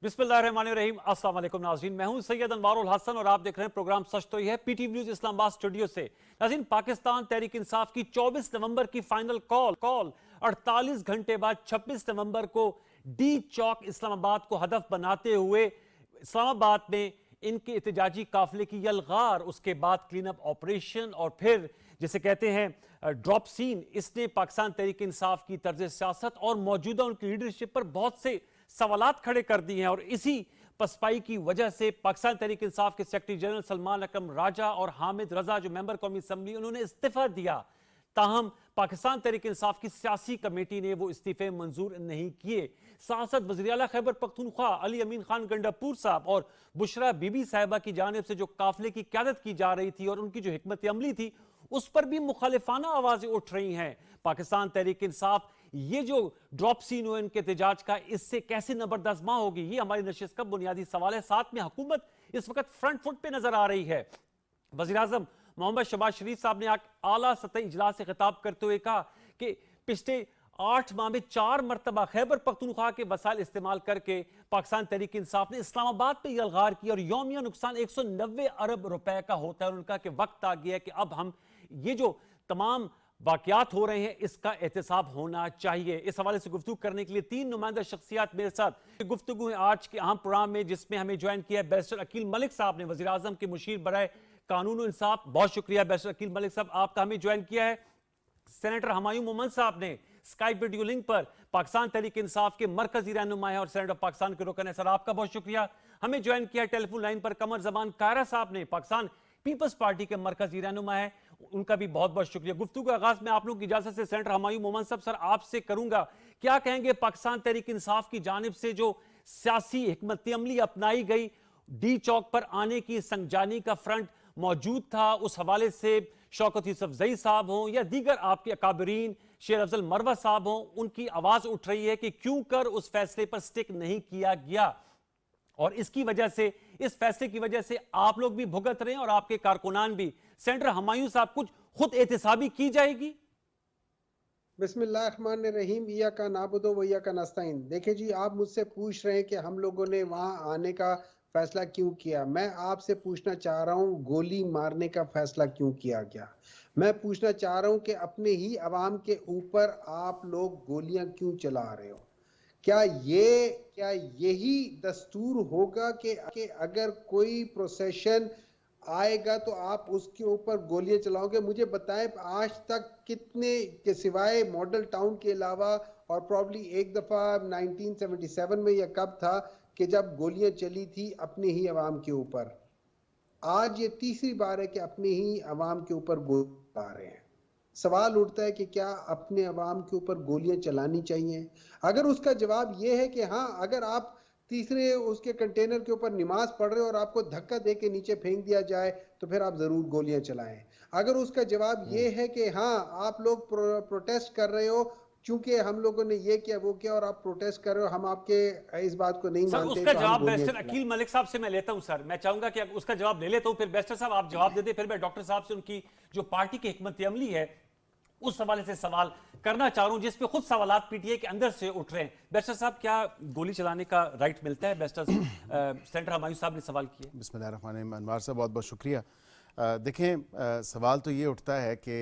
बिस्मिल्लाहिर्रहमानिर्रहीम। अस्सलाम वालेकुम नाज़रीन, मैं हूं सैयद अनवारुल हसन और आप देख रहे हैं प्रोग्राम सच तो ही है पीटीवी न्यूज इस्लामाबाद स्टूडियो से। नाज़रीन, पाकिस्तान तहरीक इंसाफ की 24 नवंबर की फाइनल कॉल 48 घंटे बाद 26 नवंबर को डी चौक इस्लामाबाद को हदफ बनाते हुए इस्लामाबाद में इनके एहतजाजी काफिले की यलगार, उसके बाद क्लीन अप ऑपरेशन और फिर जिसे कहते हैं ड्रॉप सीन, इसने पाकिस्तान तहरीक इंसाफ की तर्ज सियासत और मौजूदा उनकी लीडरशिप पर बहुत से सवालात खड़े कर दिए हैं। और इसी पसपाई की वजह से पाकिस्तान तहरीक इंसाफ के सेक्रेटरी जनरल सलमान अकरम राजा और हामिद रजा, जो मेंबर कौमी असम्बली, उन्होंने इस्तीफा दिया। ताहम पाकिस्तान तहरीक इंसाफ की सियासी कमेटी ने वो इस्तीफे मंजूर नहीं किए। सांसद वज़ीर आला खैबर पख्तूनख्वा अली अमीन खान गंडापुर साहब और बुशरा बीबी साहिबा की जानिब से जो काफिले की क़यादत की जा रही थी और उनकी जो हिकमत अमली थी, उस पर भी मुखालिफाना आवाजें उठ रही हैं। पाकिस्तान तहरीक इंसाफ ये जो ड्रॉप सीन हुआ इनके एहतजाज का, इससे कैसे नबरदस्मा होगी, ये हमारी नशिस्त का बुनियादी सवाल है। साथ में हुकूमत इस वक्त फ्रंट फुट पे नजर आ रही है। वज़ीर आज़म मोहम्मद शहबाज शरीफ साहब ने आला सतही इजलास से खिताब करते हुए कहा कि पिछले 8 माह में 4 मरतबा खैबर पख्तूनख्वा के वसाइल इस्तेमाल करके पाकिस्तान तहरीक इंसाफ ने इस्लामाबाद पे यलगार किया और यौमिया नुकसान 190 अरब रुपए का होता है। और उनका कि वक्त आ गया है कि अब हम ये जो तमाम वाकयात हो रहे हैं इसका एहतसाब होना चाहिए। इस हवाले से गुफ्तगू करने के लिए 3 नुमाइंदा शख्सियात मेरे साथ गुफ्तगू है आज के अहम प्रोग्राम में, जिसमें हमें ज्वाइन किया है बैरिस्टर अकील मलिक साहब ने, वज़ीर आज़म के मुशीर बराए कानून और इंसाफ। बहुत शुक्रिया बैरिस्टर अकील मलिक साहब, आपका हमें ज्वाइन किया है। सेनेटर हुमायूं मोहम्मद साहब ने स्काइप वीडियो लिंक पर पाकिस्तान तहरीक इंसाफ के मरकजी रहनुमा है और सेनेट ऑफ पाकिस्तान के रुकन है, सर आपका बहुत शुक्रिया। हमें ज्वाइन किया टेलीफोन लाइन पर कमर जमान कायरा साहब ने, पाकिस्तान पीपल्स पार्टी के मरकजी रहनुमा है, उनका भी बहुत बहुत शुक्रिया। गुफ्तगू का आगाज में आप लोगों की इजाजत से सेनेटर हुमायूं मोहम्मद साहब, सर आपसे करूंगा, क्या कहेंगे पाकिस्तान तहरीक इंसाफ की जानिब से जो सियासी हिकमत अमली अपनाई गई, डी चौक पर आने की संगजानी का फ्रंट मौजूद था, उस हवाले से शौकत यूसुफजई साहब हों या दीगर आपके अकाबरीन शेर अफजल मरवा साहब हों, उनकी आवाज उठ रही है कि क्यों कर उस फैसले पर स्टिक नहीं किया गया। और इसकी वजह से, इस फैसले की वजह से आप लोग भी भुगत रहे हैं और आपके कारकुनान भी। सेनेटर हुमायूं साहब, कुछ खुद एहतसाबी की जाएगी? बिस्मिल्लाहिर्रहमानिर्रहीम, इय्याका नाबुदु व इय्याका नस्तईन। देखिए जी, आप मुझसे पूछ रहे हैं कि हम लोगों ने वहां आने का फैसला क्यों किया। मैं आपसे पूछना चाह रहा हूं, गोली मारने का फैसला क्यों किया गया। मैं पूछना चाह रहा हूं कि अपने ही अवाम के ऊपर आप लोग गोलियां क्यों चला रहे हो। क्या यही दस्तूर होगा कि अगर कोई प्रोसेशन आएगा तो आप उसके ऊपर गोलियां चलाओगे। मुझे बताएं, आज तक कितने के सिवाय मॉडल टाउन के अलावा, और प्रॉब्ली एक दफा 1977 में या कब था कि जब गोलियां चली थी अपने ही अवाम के ऊपर। आज ये तीसरी बार है कि अपने ही अवाम के ऊपर गोली आ रहे हैं। सवाल उठता है कि क्या अपने अवाम के ऊपर गोलियां चलानी चाहिए। अगर उसका जवाब यह है कि हाँ, अगर आप तीसरे उसके कंटेनर के ऊपर नमाज पढ़ रहे हो और आपको धक्का दे के नीचे फेंक दिया जाए तो फिर आप जरूर गोलियां चलाएं। अगर उसका जवाब यह है कि हाँ, आप लोग प्रोटेस्ट कर रहे हो चूंकि हम लोगों ने ये किया वो किया और आप प्रोटेस्ट कर रहे हो, हम आपके इस बात को नहीं मानते, उसका तो जवाब बैरिस्टर अकील मलिक साहब से मैं लेता हूं। सर मैं चाहूंगा कि उसका जवाब ले लेता हूं, फिर बैरिस्टर साहब आप जवाब दे दें, फिर मैं डॉक्टर साहब से उनकी जो पार्टी की हिकमत अमली है उस हवाले से सवाल करना चाह रहा हूं, जिसपे खुद सवालात पीटीए के अंदर से उठ रहे हैं। बैरिस्टर साहब, क्या गोली चलाने का राइट मिलता है? बैरिस्टर सेनेटर हुमायूं साहब ने सवाल किया। बिस्मिल्लाहिर्रहमानिर्रहीम। अनवार साहब बहुत बहुत शुक्रिया। देखें, सवाल तो ये उठता है कि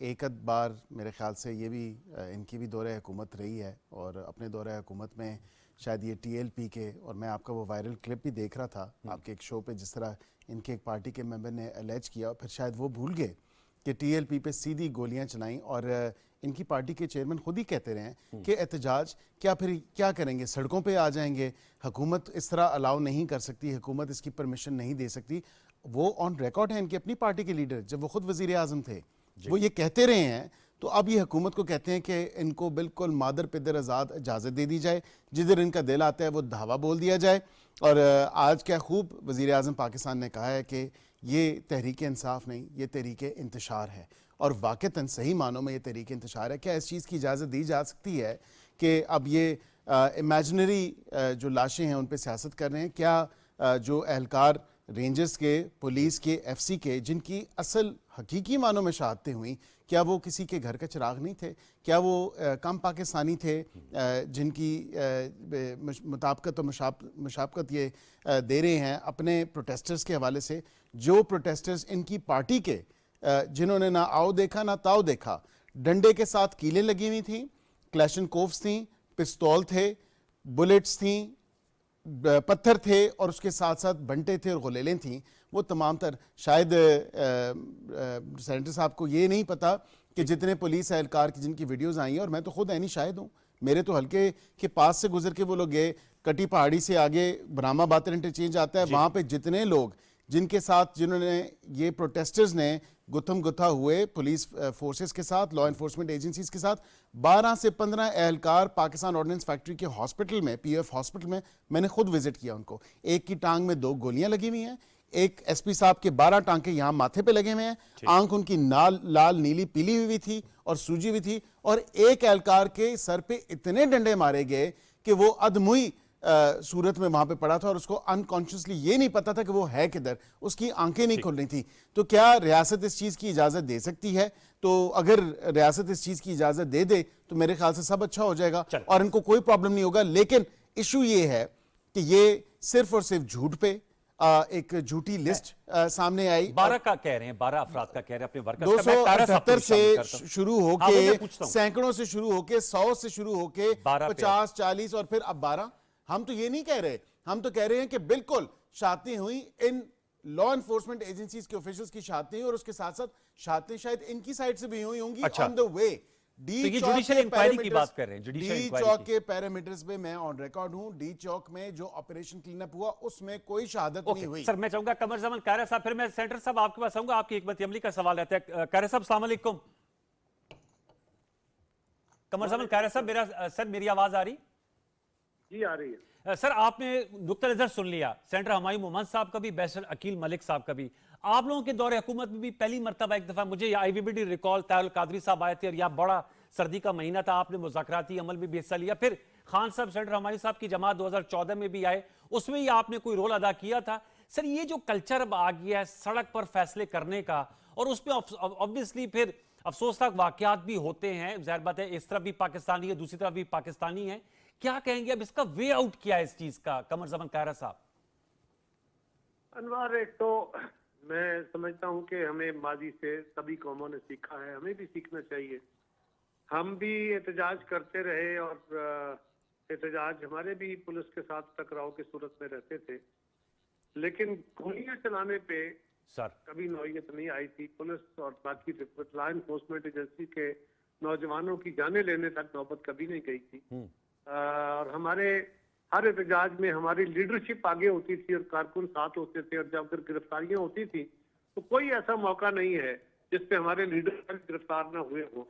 एक आध बार मेरे ख्याल से ये भी इनकी भी दौरे हुकूमत रही है और अपने दौरे हुकूमत में शायद ये टीएलपी के, और मैं आपका वो वायरल क्लिप भी देख रहा था आपके एक शो पे, जिस तरह इनके एक पार्टी के मेंबर ने अलेज किया और फिर शायद वो भूल गए कि टीएलपी पे सीधी गोलियां चलाईं। और इनकी पार्टी के चेयरमैन खुद ही कहते रहे कि एहतजाज क्या, फिर क्या करेंगे, सड़कों पे आ जाएंगे। हुकूमत इस तरह अलाउ नहीं कर सकती, हुकूमत इसकी परमिशन नहीं दे सकती। वो ऑन रिकॉर्ड है, इनकी अपनी पार्टी के लीडर, जब वो खुद वजीर आजम थे, वो ये कहते रहे हैं। तो अब ये हुकूमत को कहते हैं कि इनको बिल्कुल मादर पिदर आज़ाद इजाज़त दे दी जाए, जिधर इनका दिल आता है वो धावा बोल दिया जाए। और आज क्या खूब वज़ीर आज़म पाकिस्तान ने कहा है कि ये तहरीक इंसाफ नहीं, ये तहरीक इंतशार है, और वाक़तन सही मानों में ये तहरीक इंतशार है। क्या इस चीज़ की इजाज़त दी जा सकती है कि अब ये इमेजनरी जो लाशें हैं उन पर सियासत कर रहे हैं? क्या जो एहलकार रेंजर्स के, पुलिस के, एफसी के, जिनकी असल हकीकी मानों में शहादतें हुई, क्या वो किसी के घर का चिराग नहीं थे? क्या वो कम पाकिस्तानी थे जिनकी मुताबिकत और मुशाबकत ये दे रहे हैं अपने प्रोटेस्टर्स के हवाले से? जो प्रोटेस्टर्स इनकी पार्टी के जिन्होंने ना आओ देखा ना ताओ देखा, डंडे के साथ कीलें लगी हुई थी, क्लैशनकोव्स थी, पिस्तौल थे, बुलेट्स थी, पत्थर थे और उसके साथ साथ बंटे थे और गुलेलें थीं, वो तमाम तर शायद सेनेटर साहब को ये नहीं पता कि जितने पुलिस एहलकार की जिनकी वीडियोस आई हैं, और मैं तो खुद ऐनी शाहिद हूँ, मेरे तो हल्के के पास से गुजर के वो लोग गए, कटी पहाड़ी से आगे ब्राह्मा बातर इंटरचेंज आता है, वहाँ पे जितने लोग जिनके साथ जिन्होंने ये प्रोटेस्टर्स ने गुथम गुथा हुए पुलिस फोर्सेस के साथ, लॉ एनफोर्समेंट एजेंसीज के साथ, 12 से 15 एहलकार पाकिस्तान ऑर्डिनेंस फैक्ट्री के हॉस्पिटल में, पीयूएफ हॉस्पिटल में मैंने खुद विजिट किया उनको। एक की टांग में 2 गोलियां लगी हुई हैं, एक एसपी साहब के 12 टांके यहां माथे पे लगे हुए हैं, आंख उनकी लाल नीली पीली हुई थी और सूजी हुई थी, और एक एहलकार के सर पे इतने डंडे मारे गए कि वो अधमुई सूरत में वहां पे पड़ा था और उसको अनकॉन्शियसली ये नहीं पता था कि वो है किधर, उसकी आंखें नहीं खुल रही थी। तो क्या रियासत इस चीज की इजाजत दे सकती है? तो अगर रियासत इस चीज की इजाजत दे दे तो मेरे ख्याल से सब अच्छा हो जाएगा और इनको कोई प्रॉब्लम नहीं होगा। लेकिन इशू ये है कि ये सिर्फ और सिर्फ झूठ पे एक झूठी लिस्ट सामने आई। 12 का कह रहे हैं, 12 अफराद का कह रहे हैं अपने वर्कर्स का। 278 से शुरू होके, हाँ, सैकड़ों से शुरू होके, 100 से शुरू होके, 50, 40 और फिर अब 12। हम तो ये नहीं कह रहे, हम तो कह रहे हैं कि बिल्कुल शहादतें हुई, इन लॉ एनफोर्समेंट एजेंसीज के ऑफिशियल्स की शहादतें हुई और उसके साथ साथ शहादतें शायद इनकी साइड से भी हुई होंगी on the way. The judicial inquiry की बात कर रहे हैं, डी चौक के पैरामीटर्स पे मैं ऑन रिकॉर्ड हूं। डी चौक में जो ऑपरेशन क्लीनअप हुआ उसमें कोई शहादत नहीं हुई। सर मैं चाहूंगा कमर जमान कायरा साहब, फिर मैं सेंटर साहब आपके पास आऊंगा, आपकी हिकमत अमली का सवाल रहता है। कायरा साहब अस्सलाम वालेकुम। कमर जमान कायरा साहब, मेरी आवाज आ रही? जी आ रही है। सर आपने नुक्ता नजर सुन लिया, सेनेटर हमायूं मोहम्मद साहब का भी, बैरिस्टर अकील मलिक साहब का भी। आप लोगों के दौरे हुकूमत में भी पहली मरतबा एक दफा मुझे आईवीबीडी रिकॉल तारुल कादरी साहब आए थे और यह बड़ा सर्दी का महीना था, आपने मुज़ाकराती अमल में भी हिस्सा लिया। फिर खान साहब, सेनेटर हमायूं साहब की जमात 2014 में भी आए, उसमें ही आपने कोई रोल अदा किया था। सर ये जो कल्चर अब आ गया है सड़क पर फैसले करने का, और उसमें ऑब्वियसली फिर अफसोसनाक वाकयात भी होते हैं, जाहिर बात है इस तरफ भी पाकिस्तानी है, दूसरी तरफ भी पाकिस्तानी है, क्या कहेंगे अब इसका वे आउट क्या है इस चीज का? कमर जमान कायरा साहब। अनवार, एक तो मैं समझता हूं कि हमें माजी से सभी कौमों ने सीखा है, हमें भी सीखना चाहिए। हम भी एहतजाज करते रहे और एहतजाज हमारे भी पुलिस के साथ टकराव की सूरत में रहते थे, लेकिन गोलियां चलाने पे सर कभी नौयत नहीं आई थी। पुलिस और बाकी लॉ एनफोर्समेंट एजेंसी के नौजवानों की जाने लेने तक नौबत कभी नहीं गई थी। और हमारे हर एहतजाज में हमारी लीडरशिप आगे होती थी और कारकुन साथ होते थे, और जब गिरफ्तारियां होती थी तो कोई ऐसा मौका नहीं है जिसपे हमारे लीडर गिरफ्तार ना हुए हो।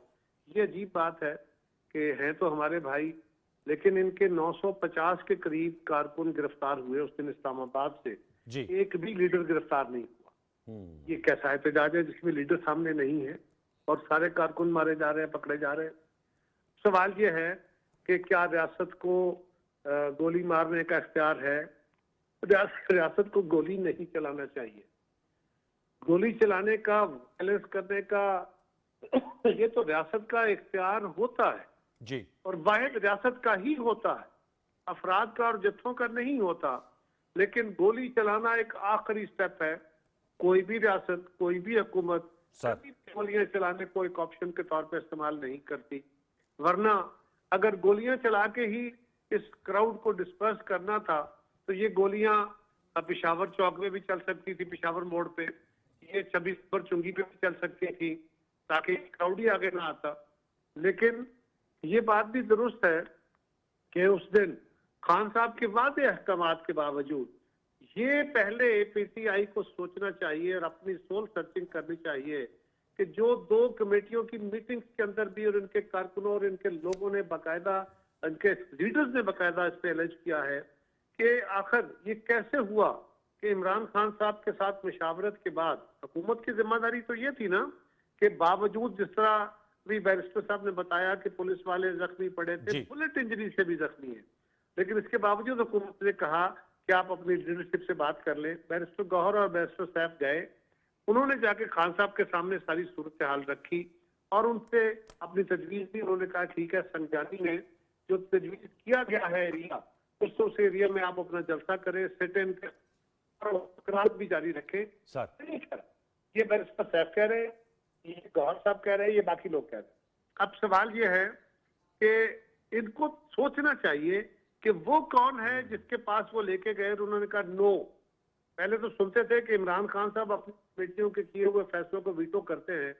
ये अजीब बात है कि हैं तो हमारे भाई, लेकिन इनके 950 के करीब कारकुन गिरफ्तार हुए उस दिन इस्लामाबाद से जी। एक भी लीडर गिरफ्तार नहीं हुआ। ये कैसा एहतजाज है जिसमें लीडर सामने नहीं है और सारे कारकुन मारे जा रहे हैं, पकड़े जा रहे हैं? सवाल ये है कि क्या रियासत को गोली मारने का इख्तियार है? रियासत को गोली नहीं चलाना चाहिए। गोली चलाने का, वायलेंस करने का ये तो रियासत का इख्तियार होता है जी, और वाहिद रियासत का ही होता है, अफराद का और जत्थों का नहीं होता। लेकिन गोली चलाना एक आखिरी स्टेप है। कोई भी रियासत, कोई भी हुकूमत कभी गोलियां चलाने को एक ऑप्शन के तौर पर इस्तेमाल नहीं करती। वरना अगर गोलियां चला के ही इस क्राउड को डिस्पर्स करना था तो ये गोलियां पेशावर चौक में भी चल सकती थी, पेशावर मोड़ पे, ये 26 नंबर चुंगी पे भी चल सकती थी ताकि क्राउड ही आगे ना आता। लेकिन ये बात भी दुरुस्त है कि उस दिन खान साहब के वादे अहकामात के बावजूद ये पहले पीटीआई को सोचना चाहिए और अपनी सोल सर्चिंग करनी चाहिए कि जो 2 कमेटियों की मीटिंग्स के अंदर भी और इनके कारकुनों और इनके लोगों ने बाकायदा, इनके लीडर्स ने बाकायदा इस पे एलर्ज किया है कि आखिर ये कैसे हुआ कि इमरान खान साहब के साथ मुशावरत के बाद हुकूमत की जिम्मेदारी तो ये थी ना कि बावजूद जिस तरह भी बैरिस्टर साहब ने बताया कि पुलिस वाले जख्मी पड़े थे, बुलेट इंजरी से भी जख्मी है, लेकिन इसके बावजूद हुकूमत ने कहा कि आप अपनी लीडरशिप से बात कर लें। बैरिस्टर गौहर और बैरिस्टर सैफ गए, उन्होंने जाके खान साहब के सामने सारी सूरत हाल रखी और उनसे अपनी तजवीज दी। उन्होंने कहा ठीक है, संजानी में जो तजवीज किया गया है एरिया, उस एरिया में आप अपना जलसा करें, सिट इन और भी जारी रखें। सर नहीं कर, ये बैरिस्टर सैफ कह रहे हैं, ये गौहर साहब कह रहे हैं, ये बाकी लोग कह रहे हैं। अब सवाल ये है कि इनको सोचना चाहिए कि वो कौन है जिसके पास वो लेके गए और उन्होंने कहा नो। पहले तो सुनते थे कि इमरान खान साहब अपनी बेटियों के किए हुए फैसलों को वीटो करते हैं।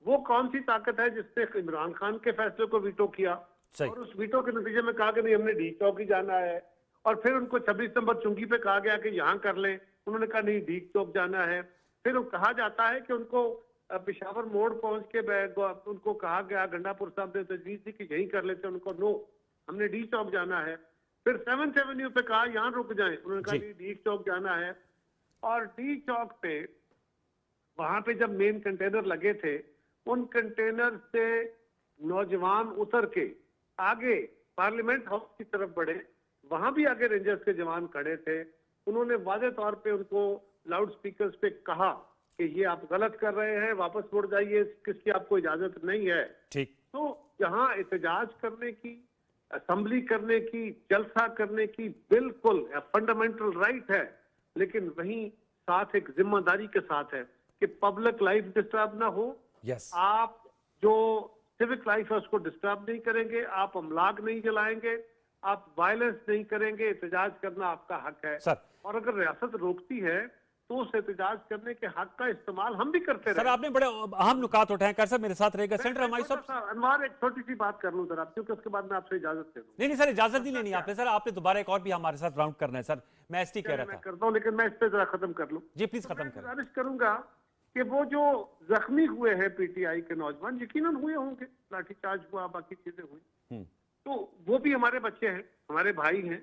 वो कौन सी ताकत है जिसने इमरान खान के फैसले को वीटो किया और उस वीटो के नतीजे में कहा कि नहीं हमने डी चौक ही जाना है, और फिर उनको 26 नंबर चुंगी पे कहा गया कि यहाँ कर लें, उन्होंने कहा नहीं डी चौक जाना है। फिर कहा जाता है कि उनको पेशावर मोड़ पहुंच के उनको कहा गया, गंडापुर साहब ने तजवीज दी कि यहीं कर लेते, उनको नो हमने डी चौक जाना है। फिर 7th एवेन्यू पे कहा यहाँ रुक जाएं, उन्होंने कहा नहीं डी चौक जाना है। और डी चौक पे वहां पे जब मेन कंटेनर लगे थे, उन कंटेनर से नौजवान उतर के आगे पार्लियामेंट हाउस की तरफ बढ़े, वहां भी आगे रेंजर्स के जवान खड़े थे। उन्होंने वादे तौर पे उनको लाउड स्पीकर्स पे कहा कि ये आप गलत कर रहे हैं, वापस मुड़ जाइए, किसकी आपको इजाजत नहीं है। ठीक। तो यहाँ एहतजाज करने की, असेंबली करने की, जलसा करने की बिल्कुल फंडामेंटल राइट है, लेकिन वहीं साथ एक जिम्मेदारी के साथ है कि पब्लिक लाइफ डिस्टर्ब ना हो। यस। आप जो सिविक लाइफ है उसको डिस्टर्ब नहीं करेंगे, आप अमलाक नहीं जलाएंगे, आप वायलेंस नहीं करेंगे, एहतजाज करना आपका हक है। सर और अगर रियासत रोकती है तो उस एहतजाज करने के हक का इस्तेमाल हम भी करते सर रहे। आपने बड़े अहम नुकात उठाए। कर सर मेरे साथ रहेगा सेंटर हमारे सब। अनवार एक छोटी सी बात कर लूं जरा, क्योंकि उसके बाद मैं आपसे इजाजत ले लूं। नहीं सर इजाजत नहीं लेनी आपने। सर आपने दोबारा एक और भी हमारे साथ राउंड करना है। सर मैं एसटी कह मैं रहा था। करता हूं, लेकिन मैं इस पे जरा खत्म कर लूं। जी प्लीज खत्म मैं करें। गुजारिश करूंगा कि वो जो जख्मी हुए हैं पीटीआई के नौजवान, यकीनन हुए होंगे, लाठीचार्ज हुआ, बाकी चीजें हुई, तो वो भी हमारे बच्चे हैं, हमारे भाई हैं।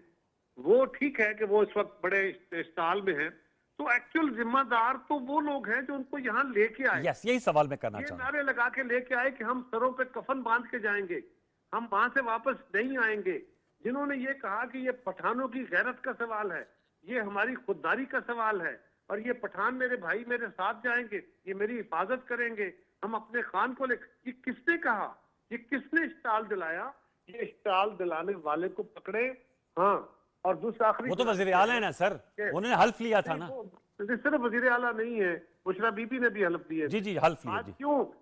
वो ठीक है कि वो इस वक्त बड़े स्टाल में हैं, तो एक्चुअल जिम्मेदार तो वो लोग हैं जो उनको यहाँ लेके आए। यस यही सवाल मैं करना ये चाहता हूं। नारे लगा के लेके आए कि हम सरों पे कफन बांध के जाएंगे, हम वहां से वापस नहीं आएंगे। जिन्होंने ये कहा कि ये पठानों की गैरत का सवाल है, ये हमारी खुददारी का सवाल है, और ये पठान मेरे भाई मेरे साथ जाएंगे, ये मेरी हिफाजत करेंगे, हम अपने खान को ले, ये किसने कहा, ये किसने स्टाल दिलाया? ये स्टाल दिलाने वाले को पकड़े। हाँ, और दूसरा आखिरी, वो तो वजीर आला है ना सर, उन्होंने हल्फ लिया था ना। सिर्फ वजीर आला नहीं है, बुशरा बीबी ने भी हल्फ दिए। जी जी हल्फ लिया जी।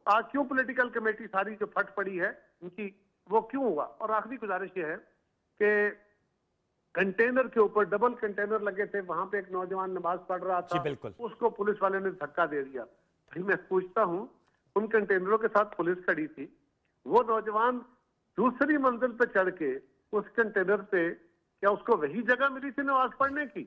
आज क्यों पॉलिटिकल कमेटी सारी जो फट पड़ी है उनकी, वो क्यों हुआ? और आखिरी गुजारिश ये है कि कंटेनर के ऊपर डबल कंटेनर लगे थे, वहां पे एक नौजवान नमाज पढ़ रहा था, बिल्कुल। उसको पुलिस वाले ने धक्का दे दिया। भाई मैं पूछता हूँ, उन कंटेनरों के साथ पुलिस खड़ी थी, वो नौजवान दूसरी मंजिल पे चढ़ के उस कंटेनर पे, क्या उसको वही जगह मिली थी नमाज पढ़ने की?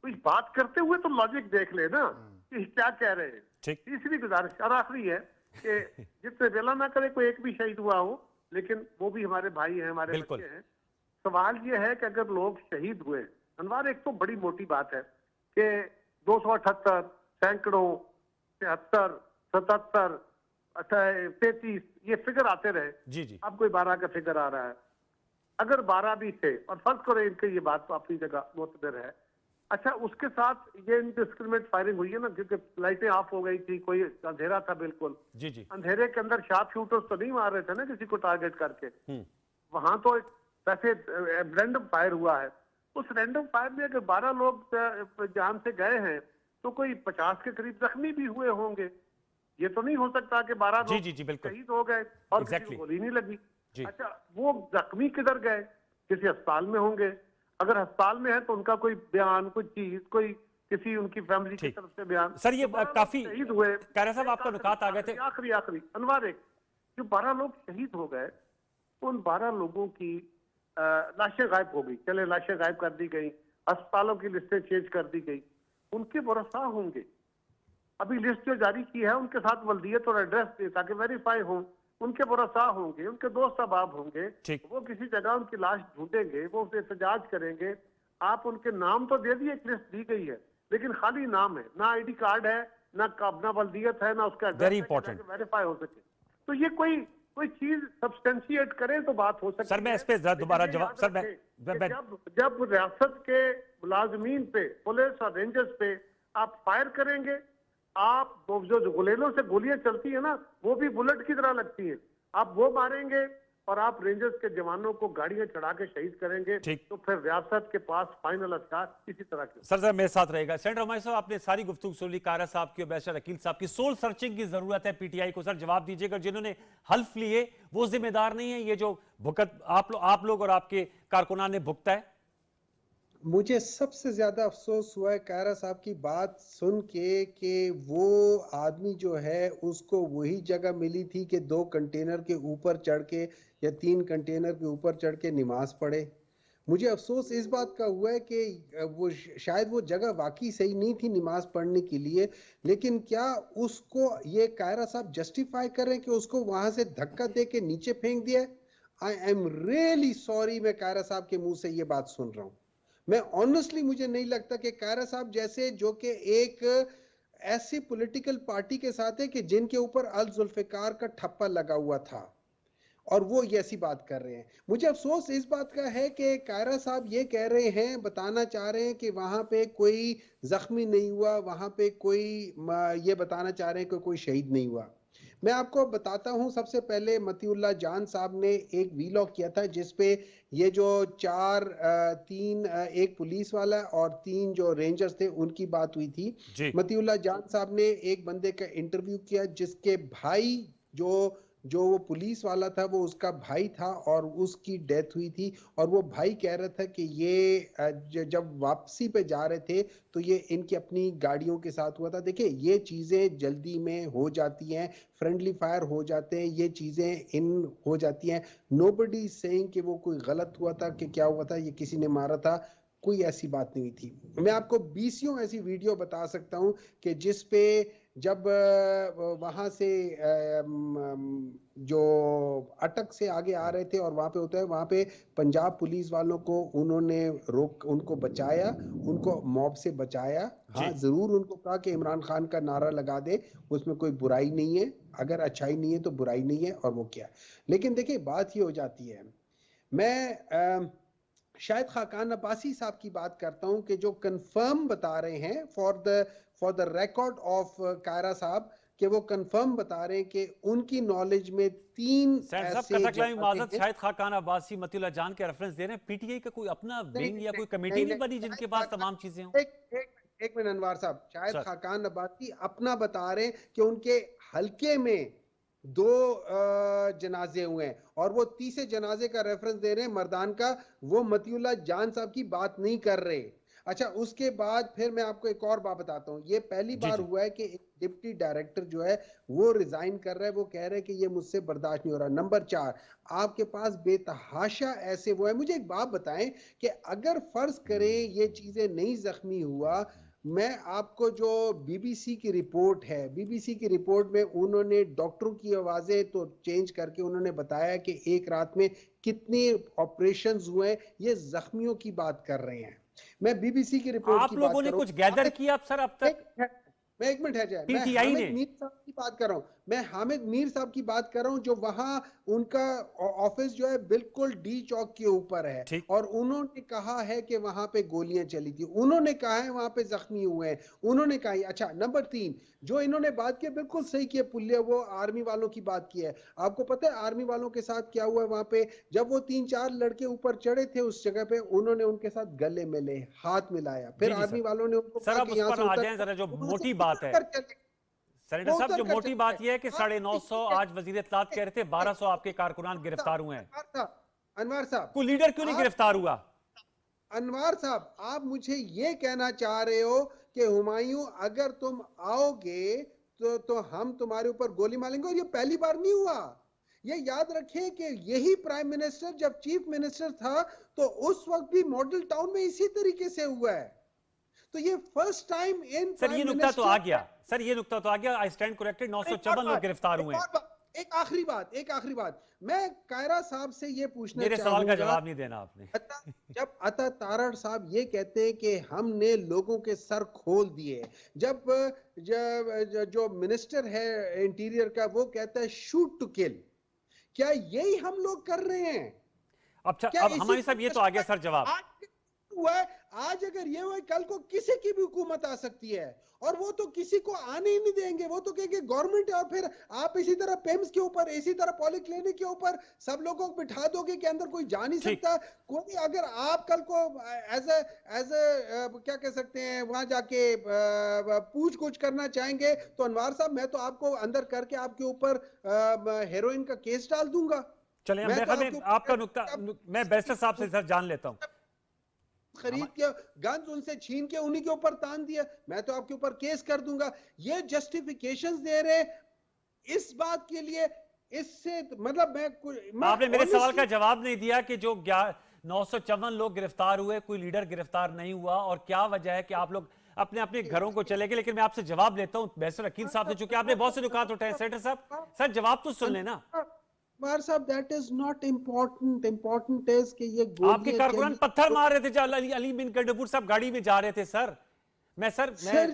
कुछ बात करते हुए तो लॉजिक देख ले ना कि क्या कह रहे हैं। तीसरी गुजारिश और आखिरी है कि जितने वेला ना करे कोई एक भी शहीद हुआ हो, लेकिन वो भी हमारे भाई हैं, हमारे बच्चे हैं। सवाल ये है कि अगर लोग शहीद हुए, अनवार एक तो बड़ी मोटी बात है कि 278, सैकड़ों, 73, 77, 33 ये फिगर आते रहे। जी जी। अब कोई 12 का फिगर आ रहा है। अगर 12 भी थे, और फर्ज करो इनके, ये बात तो अपनी जगह मुतबर है, अच्छा उसके साथ ये इनडिस्क्रिमिनेट फायरिंग हुई है ना, क्योंकि लाइटें ऑफ हो गई थी, कोई अंधेरा था बिल्कुल। जी जी। अंधेरे के अंदर शार्प शूटर्स तो नहीं मार रहे थे ना किसी को टारगेट करके। वहां तो वैसे रैंडम फायर हुआ है। उस रैंडम फायर में अगर 12 लोग जान से गए हैं, तो कोई 50 के करीब जख्मी भी हुए होंगे। ये तो नहीं हो सकता कि 12 लोग शहीद हो गए और किसी को गोली नहीं लगी। अच्छा, वो जख्मी किधर गए? किसी अस्पताल में होंगे। अगर अस्पताल में है तो उनका कोई बयान, कोई चीज, कोई किसी उनकी फैमिली की तरफ से बयान। सर ये काफी शहीद हुए, कैरा साहब आपका नुकात आ गए थे। आखिरी अनवार, एक जो 12 लोग शहीद हो गए, उन 12 लोगों की लाशें गायब हो गई। चले लाशें गायब कर दी गई, अस्पतालों की लिस्टें चेंज कर दी गई, उनके वारसा होंगे। अभी लिस्ट जो जारी की है उनके साथ वल्दियत और एड्रेस दे ताकि वेरीफाई हो, उनके वारसा होंगे, उनके दोस्त अहबाब होंगे, वो किसी जगह उनकी लाश ढूंढेंगे, वो उसे एहतजाज करेंगे। आप उनके नाम तो दे दिए, एक लिस्ट दी गई है, लेकिन खाली नाम है, ना आईडी कार्ड है, ना वल्दियत है, ना उसका एड्रेस वेरीफाई हो सके। तो ये कोई चीज सब्सटेंशिएट करें तो बात हो सकती है। सर मैं इस पे दोबारा जवाब, सर मैं जब रियासत के मुलाजमीन पे, पुलिस और रेंजर्स पे आप फायर करेंगे, आप जो गुलेलों से गोलियां चलती है ना, वो भी बुलेट की तरह लगती है, आप वो मारेंगे और आप रेंजर्स के जवानों को गाड़ियां चढ़ा के शहीद करेंगे, तो फिर रियासत के पास फाइनल हथियार इसी तरह के। सर जरा मेरे साथ रहेगा। सेनेटर हमारे साहब, आपने सारी गुफ्तगू सुन ली कारा साहब की और बैरिस्टर अकील साहब की। सोल सर्चिंग की जरूरत है पीटीआई को। सर जवाब दीजिएगा, जिन्होंने हल्फ लिए वो जिम्मेदार नहीं है, ये जो भुगत आप लोग और आपके कारकुनान ने भुगता है? मुझे सबसे ज्यादा अफसोस हुआ है कायरा साहब की बात सुन के कि वो आदमी जो है उसको वही जगह मिली थी कि 2 कंटेनर के ऊपर चढ़ के या 3 कंटेनर के ऊपर चढ़ के नमाज पढ़े। मुझे अफसोस इस बात का हुआ है कि वो शायद वो जगह वाकई सही नहीं थी नमाज पढ़ने के लिए, लेकिन क्या उसको ये कायरा साहब जस्टिफाई कर रहे हैं कि उसको वहां से धक्का दे के नीचे फेंक दिया? आई एम रियली सॉरी, मैं कायरा साहब के मुंह से ये बात सुन रहा हूँ। मैं ऑनेस्टली मुझे नहीं लगता कि कायरा साहब जैसे जो कि एक ऐसी पॉलिटिकल पार्टी के साथ है कि जिनके ऊपर अल जुल्फिकार का ठप्पा लगा हुआ था और वो ये ऐसी बात कर रहे हैं। मुझे अफसोस इस बात का है कि कायरा साहब ये कह रहे हैं, बताना चाह रहे हैं कि वहां पे कोई जख्मी नहीं हुआ, वहां पे कोई ये बताना चाह रहे हैं कि कोई शहीद नहीं हुआ। मैं आपको बताता हूं, सबसे पहले मतीउल्लाह जान साहब ने एक वीलॉग किया था जिसपे ये जो 3 एक पुलिस वाला और 3 जो रेंजर्स थे उनकी बात हुई थी। मतीउल्लाह जान साहब ने एक बंदे का इंटरव्यू किया जिसके भाई जो वो पुलिस वाला था वो उसका भाई था और उसकी डेथ हुई थी, और वो भाई कह रहा था कि ये जब वापसी पे जा रहे थे तो ये इनकी अपनी गाड़ियों के साथ हुआ था। देखिए ये चीजें जल्दी में हो जाती हैं, फ्रेंडली फायर हो जाते हैं, ये चीजें इन हो जाती हैं। नोबडी सेइंग कि वो कोई गलत हुआ था कि क्या हुआ था, ये किसी ने मारा था, कोई ऐसी बात नहीं थी। मैं आपको 20 ऐसी वीडियो बता सकता हूं कि जिस पे जब वहां से जो अटक से आगे आ रहे थे और वहां पे होता है, वहां पे पंजाब पुलिस वालों को उन्होंने उनको बचाया, उनको मॉब से बचाया। हाँ जरूर उनको कहा कि इमरान खान का नारा लगा दे, उसमें कोई बुराई नहीं है, अगर अच्छाई नहीं है तो बुराई नहीं है, और वो क्या। लेकिन देखिए बात ये हो जाती है, मैं शायद खाकान अब्बासी साहब की बात करता हूं कि जो कंफर्म बता रहे हैं for the record of Kaira साहब, कि वो कंफर्म बता रहे हैं कि उनकी नॉलेज में 3 ऐसे शायद खाकान अब्बासी मतीउल्लाह जान के रेफरेंस दे रहे हैं। पीटीआई का कोई अपना विंग या कोई कमेटी नहीं बनी जिनके पास तमाम चीजें हों? एक मिनट अनवर साहब, शायद खाकान अब्बासी अपना बता रहे हैं कि उनके हल्के में 2 जनाजे हुए हैं और वो तीसरे जनाजे का रेफरेंस दे रहे हैं मर्दान का, वो मतीउल्लाह जान साहब की बात नहीं कर रहे। अच्छा, उसके बाद फिर मैं आपको एक और बात बताता हूँ। ये पहली बार हुआ है कि एक डिप्टी डायरेक्टर जो है वो रिजाइन कर रहा है, वो कह रहे हैं कि ये मुझसे बर्दाश्त नहीं हो रहा। नंबर 4, आपके पास बेतहाशा ऐसे वो है। मुझे एक बात बताएं कि अगर फर्ज करें ये चीजें नहीं जख्मी हुआ, मैं आपको जो बीबीसी की रिपोर्ट है, बीबीसी की रिपोर्ट में उन्होंने डॉक्टरों की आवाजें तो चेंज करके उन्होंने बताया कि एक रात में कितने ऑपरेशंस हुए, ये जख्मियों की बात कर रहे हैं। मैं बीबीसी की रिपोर्ट की बात कर रहा हूं। आप लोगों ने कुछ गैदर किया अब सर अब तक? मैं एक मिनट है जाए, मैं हामिद मीर साहब की बात कर रहा हूं, मैं हामिद मीर साहब की बात कर रहा हूं, जो वहां उनका ऑफिस जो है बिल्कुल डी चौक के ऊपर है, और उन्होंने कहा है कि वहां पे गोलियां चली थी, उन्होंने कहा है वहां पे जख्मी हुए हैं, उन्होंने कहा। अच्छा, नंबर 3 जो इन्होंने बात की बिल्कुल सही की पुल्ले, वो आर्मी वालों की बात की है। आपको पता है आर्मी वालों के साथ क्या हुआ है वहां पे? जब वो 3-4 लड़के ऊपर चढ़े थे उस जगह पे, उन्होंने उनके साथ गले मिले, हाथ मिलाया, फिर आर्मी वालों ने उनको सर अब उस पर आ जाएं जरा, जो मोटी बात है सेनेटर साहब, जो मोटी बात यह है कि 950 आज वजीर इत्तलात कह रहे थे 1200 आपके कारकुनान गिरफ्तार हुए हैं। अनवर साहब, कोई लीडर क्यों नहीं गिरफ्तार हुआ? अनवर साहब, आप मुझे ये कहना चाह रहे हो कि हुमायूं अगर तुम आओगे तो हम तुम्हारे ऊपर गोली मारेंगे? और ये पहली बार नहीं हुआ। ये याद रखें कि यही प्राइम मिनिस्टर जब चीफ मिनिस्टर था तो उस वक्त भी मॉडल टाउन में इसी तरीके से हुआ है। तो ये फर्स्ट टाइम इन सर ये नुक्ता तो आ गया, सर ये नुक्ता तो आ गया, आई स्टैंड करेक्टेड। 954 लोग गिरफ्तार हुए हैं। एक आखिरी बात, मैं कायरा साहब से ये पूछना मेरे सवाल का जवाब नहीं देना आपने। जब अता तारड़ साहब ये कहते हैं कि हमने लोगों के सर खोल दिए, जब जो मिनिस्टर है इंटीरियर का वो कहता है शूट टू किल, क्या यही हम लोग कर रहे हैं? अब हमारे साहब ये तो आ गया सर जवाब। हुआ है, आज अगर ये हुआ है, कल को किसी की भी हुकूमत आ सकती है और वो तो किसी को आने ही नहीं देंगे। वो तो कहेंगे गवर्नमेंट है, और फिर आप इसी तरह पेम्स के ऊपर, इसी तरह पॉलिक्लिनिक के ऊपर सब लोगों को बिठा दोगे कि अंदर कोई जा नहीं ठीक। सकता कोई। अगर आप कल को एज ए क्या कह सकते हैं, वहां जाके पूछ कुछ करना चाहेंगे तो अनवार साहब, मैं तो आपको अंदर करके आपके ऊपर हेरोइन का केस डाल दूंगा। चलिए, मैं मैं तो मैं आपके आपका ऊपर मैं बैरिस्टर साहब से सर जान लेता हूं। खरीद के गन्स उनसे छीन के उन्हीं के ऊपर तान दिया, मैं तो आपके ऊपर केस कर दूंगा। ये जस्टिफिकेशंस दे रहे इस बात के लिए, इससे मतलब मैं आपने मेरे सवाल honestly- का जवाब नहीं दिया कि जो 954 लोग गिरफ्तार हुए, कोई लीडर गिरफ्तार नहीं हुआ, और क्या वजह है कि आप लोग अपने अपने घरों को चले गए। लेकिन मैं आपसे जवाब लेता हूं बैरिस्टर अकील साहब से, चूंकि आपने बहुत से नुकात उठाए। सेनेटर साहब, सर जवाब तो सुन लेना। अनवर साहब, that is not important. Important is कि ये आपके गोलियां कारकुनान चली- पत्थर मार रहे थे जब अली बिन गंडपुर साहब गाड़ी में जा रहे थे। सर सर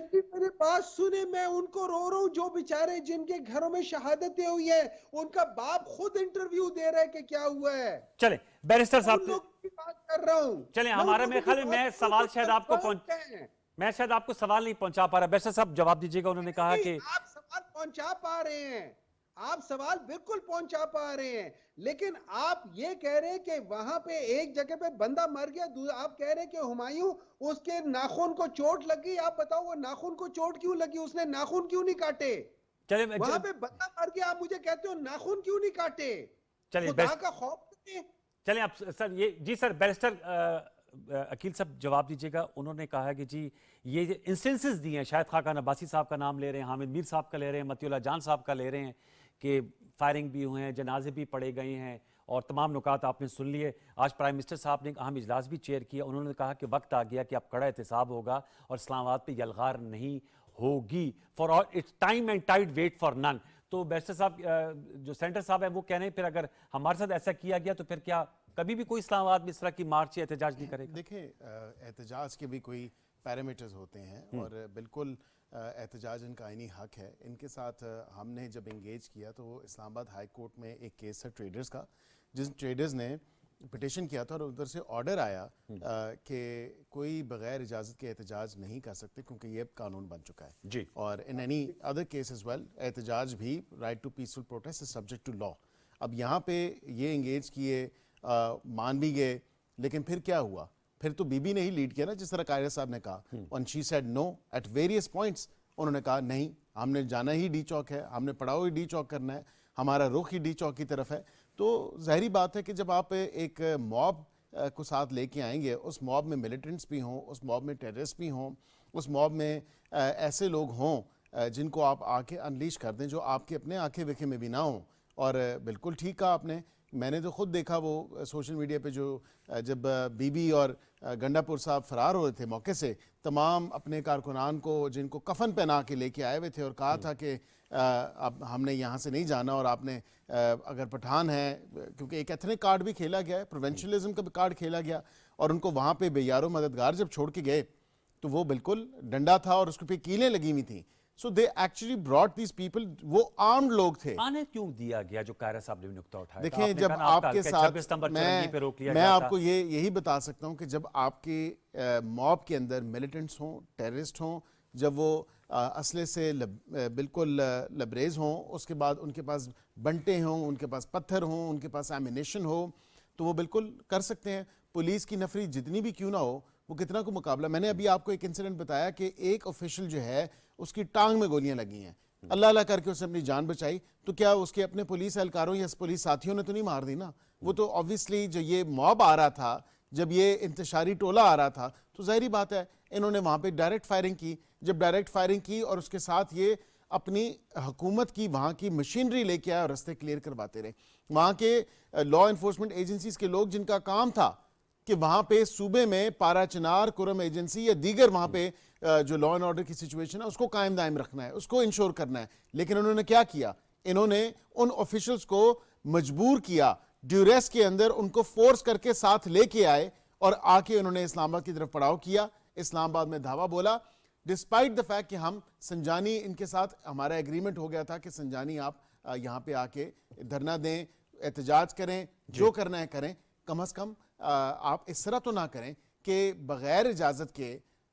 जी मेरे बात सुने, मैं उनको रो रहा हूं जो बेचारे जिनके घरों में शहादतें हुई है, उनका बाप खुद इंटरव्यू दे रहा है कि क्या हुआ है। चले बैरिस्टर उन साहब, लोग की बात कर रहा हूं। चले मैं हमारा उन मेरे लोगों ख्याल की में मैं बात सवाल को शायद आपको मैं शायद आपको सवाल नहीं पहुंचा पा रहा। बैरिस्टर साहब जवाब दीजिएगा। उन्होंने कहा नहीं, कि आप सवाल पहुंचा पा रहे हैं, आप सवाल बिल्कुल पहुंचा पा रहे हैं, लेकिन आप ये कह रहे हैं कि वहां पे एक जगह पे बंदा मर गया, आप कह रहे हैं कि हुमायूं उसके नाखून को चोट लगी। आप बताओ वो नाखून को चोट क्यों लगी, उसने नाखून क्यों नहीं काटे? चले वहां पे बंदा मर गया, आप मुझे कहते हो नाखून क्यों नहीं काटे? चलिए खुदा का खौफ नहीं? चलें आप सर, ये जी सर बैरिस्टर अकील साहब जवाब दीजिएगा। उन्होंने कहा कि जी ये इंस्टेंसेस दिए हैं, शायद खाकान अब्बासी साहब का नाम ले रहे हैं, हामिद मीर साहब का ले रहे हैं, मतियुल्लाह जान साहब का ले रहे हैं कि फायरिंग भी हुए हैं, जनाजे भी पड़े गए हैं, और तमाम नुकात आपने सुन लिए। आज प्राइम मिनिस्टर साहब ने अहम इजलास भी चेयर किया। उन्होंने कहा कि वक्त आ गया कि अब कड़ा एहतसाब होगा और इस्लामाबाद पे यलगार नहीं होगी। For all it's time and tide wait for none. तो बैरिस्टर साहब, जो सेंटर साहब है वो कह रहे हैं फिर अगर हमारे साथ ऐसा किया गया तो फिर क्या कभी भी कोई इस्लामाबाद में इस तरह की मार्च या एहतजाज नहीं करेगा? देखिए, एहतजाज के भी कोई पैरामीटर्स होते हैं और बिल्कुल एहतजाज इनका आईनी हक है। इनके साथ हमने जब इंगेज किया तो वो इस्लामाबाद हाई कोर्ट में एक केस था ट्रेडर्स का, जिस ट्रेडर्स ने पिटिशन किया था और उधर से ऑर्डर आया कि कोई बगैर इजाज़त के एहतजाज नहीं कर सकते क्योंकि ये अब कानून बन चुका है जी। और in any other case as well एहतजाज भी, right to peaceful protest is subject to law. अब यहाँ पे ये इंगेज किए, मान भी गए, लेकिन फिर क्या हुआ? फिर तो बीबी ने ही लीड किया ना, जिस तरह कायरत साहब ने कहा, और she said no at various points. उन्होंने कहा नहीं, हमने जाना ही डी चौक है, हमने पड़ाव ही डी चौक करना है, हमारा रुख ही डी चौक की तरफ है। तो जाहिर बात है कि जब आप एक मॉब को साथ लेके आएंगे, उस मॉब में मिलिटेंट्स भी हों, उस मॉब में टेररिस्ट भी हों, उस मॉब में ऐसे लोग हों जिनको आप आके अनलीश कर दें जो आपके अपने आंखें वेखे में भी ना हों। और बिल्कुल ठीक कहा आपने, मैंने तो खुद देखा वो सोशल मीडिया पे जो जब बीबी और गंडापुर साहब फरार हो रहे थे मौके से, तमाम अपने कारकुनान को जिनको कफन पहना के लेके आए हुए थे और कहा था कि अब हमने यहाँ से नहीं जाना और आपने अगर पठान है, क्योंकि एक एथनिक कार्ड भी खेला गया है, प्रोवेंशलिज्म का भी कार्ड खेला गया, और उनको वहाँ पे बेयारो मददगार जब छोड़ के गए तो वो बिल्कुल डंडा था और उसके पे कीलें लगी हुई थी। So they actually brought these people, वो आर्म्ड लोग थे। आने क्यों दिया गया, जो कायरा साहब ने भी नुक्ता उठाया? देखिए, जब आपके साथ मैं आपको यही बता सकता हूं कि जब आपके मॉब के अंदर मिलिटेंट्स हों, टेररिस्ट हों, जब वो असले से बिल्कुल लबरेज हों, उसके बाद उनके पास बंटे हों, उनके पास पत्थर हों, उनके पास एमिनेशन हो, तो वो बिल्कुल कर सकते हैं। पुलिस की नफरी जितनी भी क्यों ना हो, वो कितना को मुकाबला। मैंने अभी आपको एक इंसिडेंट बताया कि एक ऑफिशियल जो है उसकी टांग में गोलियां लगी हैं, अल्लाह अल्लाह करके उसने अपनी जान बचाई, तो क्या उसके अपने पुलिस एहलकारों या पुलिस साथियों ने तो नहीं मार दी ना? वो तो ऑब्वियसली जो ये मॉब आ रहा था, जब ये इंतशारी टोला आ रहा था, तो जाहिर बात है इन्होंने वहां पे डायरेक्ट फायरिंग की। जब डायरेक्ट फायरिंग की और उसके साथ ये अपनी हुकूमत की वहां की मशीनरी लेके आए और रास्ते क्लियर करवाते रहे। वहां के लॉ एनफोर्समेंट एजेंसीज के लोग जिनका काम था कि वहां पे सूबे में पारा चिनार, कुरम एजेंसी या दीगर वहां पे जो लॉ एंड ऑर्डर की सिचुएशन है उसको कायम दायम रखना है, उसको इंश्योर करना है। लेकिन उन्होंने क्या किया? इन्होंने उन ऑफिशियल्स को मजबूर किया, ड्यूरेस के अंदर उनको फोर्स करके साथ लेके आए और आके उन्होंने इस्लामाबाद की तरफ पड़ाव किया, इस्लामाबाद में धावा बोला। डिस्पाइट द फैक्ट कि हम संजानी, इनके साथ हमारा एग्रीमेंट हो गया था कि संजानी आप यहाँ पे आके धरना दें, एहतजाज करें, जो करना है करें, कम अज कम आप इस तरह तो ना करें कि बगैर इजाज़त के,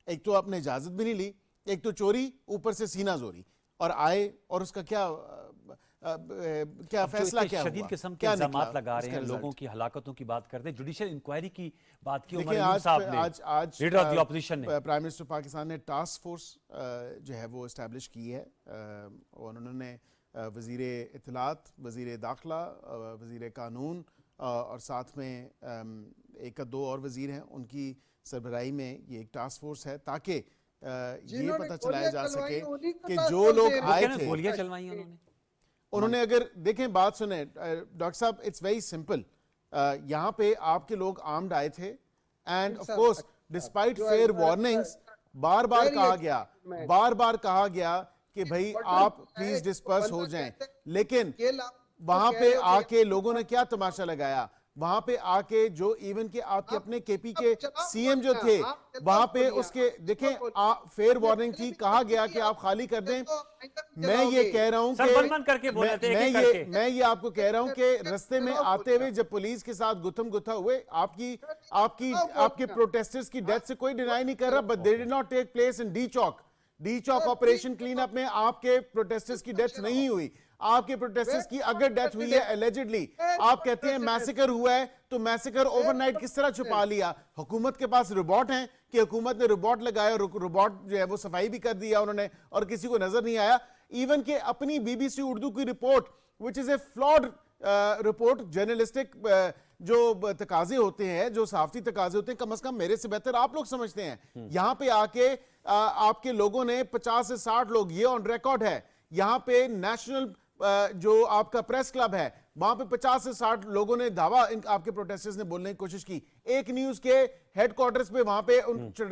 एक तो आपने इजाज़त भी नहीं ली, एक तो चोरी, ऊपर से सीना जोरी, और आए और उसका क्या फैसला क्या हुआ, शदीद किस्म के क्या इल्जामात निकला लगा रहे उसका हैं, लोगों रिजल्ट? की हलाकतों की बात करते हैं, जुडिशियल इंक्वायरी की बात की देखिए उमर साहब ने, आज लीडर ऑफ द ऑपोजिशन ने। प्राइम मिनिस्टर पाकिस्तान ने टास्क फोर्स जो है वो इस्टेब्लिश की है, और उन्होंने वज़ीर इत्तलात, वज़ीर दाखिला, वज़ीर कानून और साथ में एक दो और वज़ीर हैं, उनकी सरबराही में ये एक टास्क फोर्स है, ताकि ये पता चलाया जा सके कि जो लोग आए थे, गोलियां चलवाई उन्होंने। उन्होंने, अगर देखें बात सुने डॉक्टर साहब, इट्स वेरी सिंपल, यहाँ पे आपके लोग आर्म्ड आए थे, and of course despite fair warnings बार बार कहा गया कि भाई आप प्लीज डिस्पर्स हो जाएं, लेकिन वहां पे आके लोगों ने क्या तमाशा लगाया, वहां पे आके जो इवन के आपके अपने केपी के सीएम जो थे, वहां पे उसके देखें फेयर वार्निंग थी, कहा गया कि आप खाली कर दें। मैं ये कह रहा हूं कि मैं ये आपको कह रहा हूं कि रास्ते में आते हुए जब पुलिस के साथ गुथम गुथा हुए, आपके प्रोटेस्टर्स की डेथ से कोई डिनाई नहीं कर रहा, but they did not take place in D Chowk operation clean up में आपके प्रोटेस्टर्स की डेथ नहीं हुई। आपके प्रोटेस्टर्स की अगर डेथ हुई है एलिजिडली, आप कहते हैं मैसेकर हुआ है, तो मैसेकर ओवरनाइट किस तरह छुपा लिया? हुकूमत के पास रोबोट हैं कि हुकूमत ने रोबोट लगाया, रोबोट जो है वो सफाई भी कर दिया उन्होंने और किसी को नजर नहीं आया। इवन के अपनी बीबीसी उर्दू की report which is a flawed report, journalistic जो तकाजे होते हैं, जो सहाफती तकाजे होते हैं, कम से कम मेरे से बेहतर आप लोग समझते हैं। यहां पे आके आपके लोगों ने 50 से 60 लोग, ये ऑन रिकॉर्ड है, यहां पे नेशनल जो आपका प्रेस क्लब है, वहां पे 50 से 60 लोगों ने दावा आपके प्रोटेस्टर्स ने बोलने की कोशिश की, एक न्यूज के हेडक्वार्टर्स पे वहां पे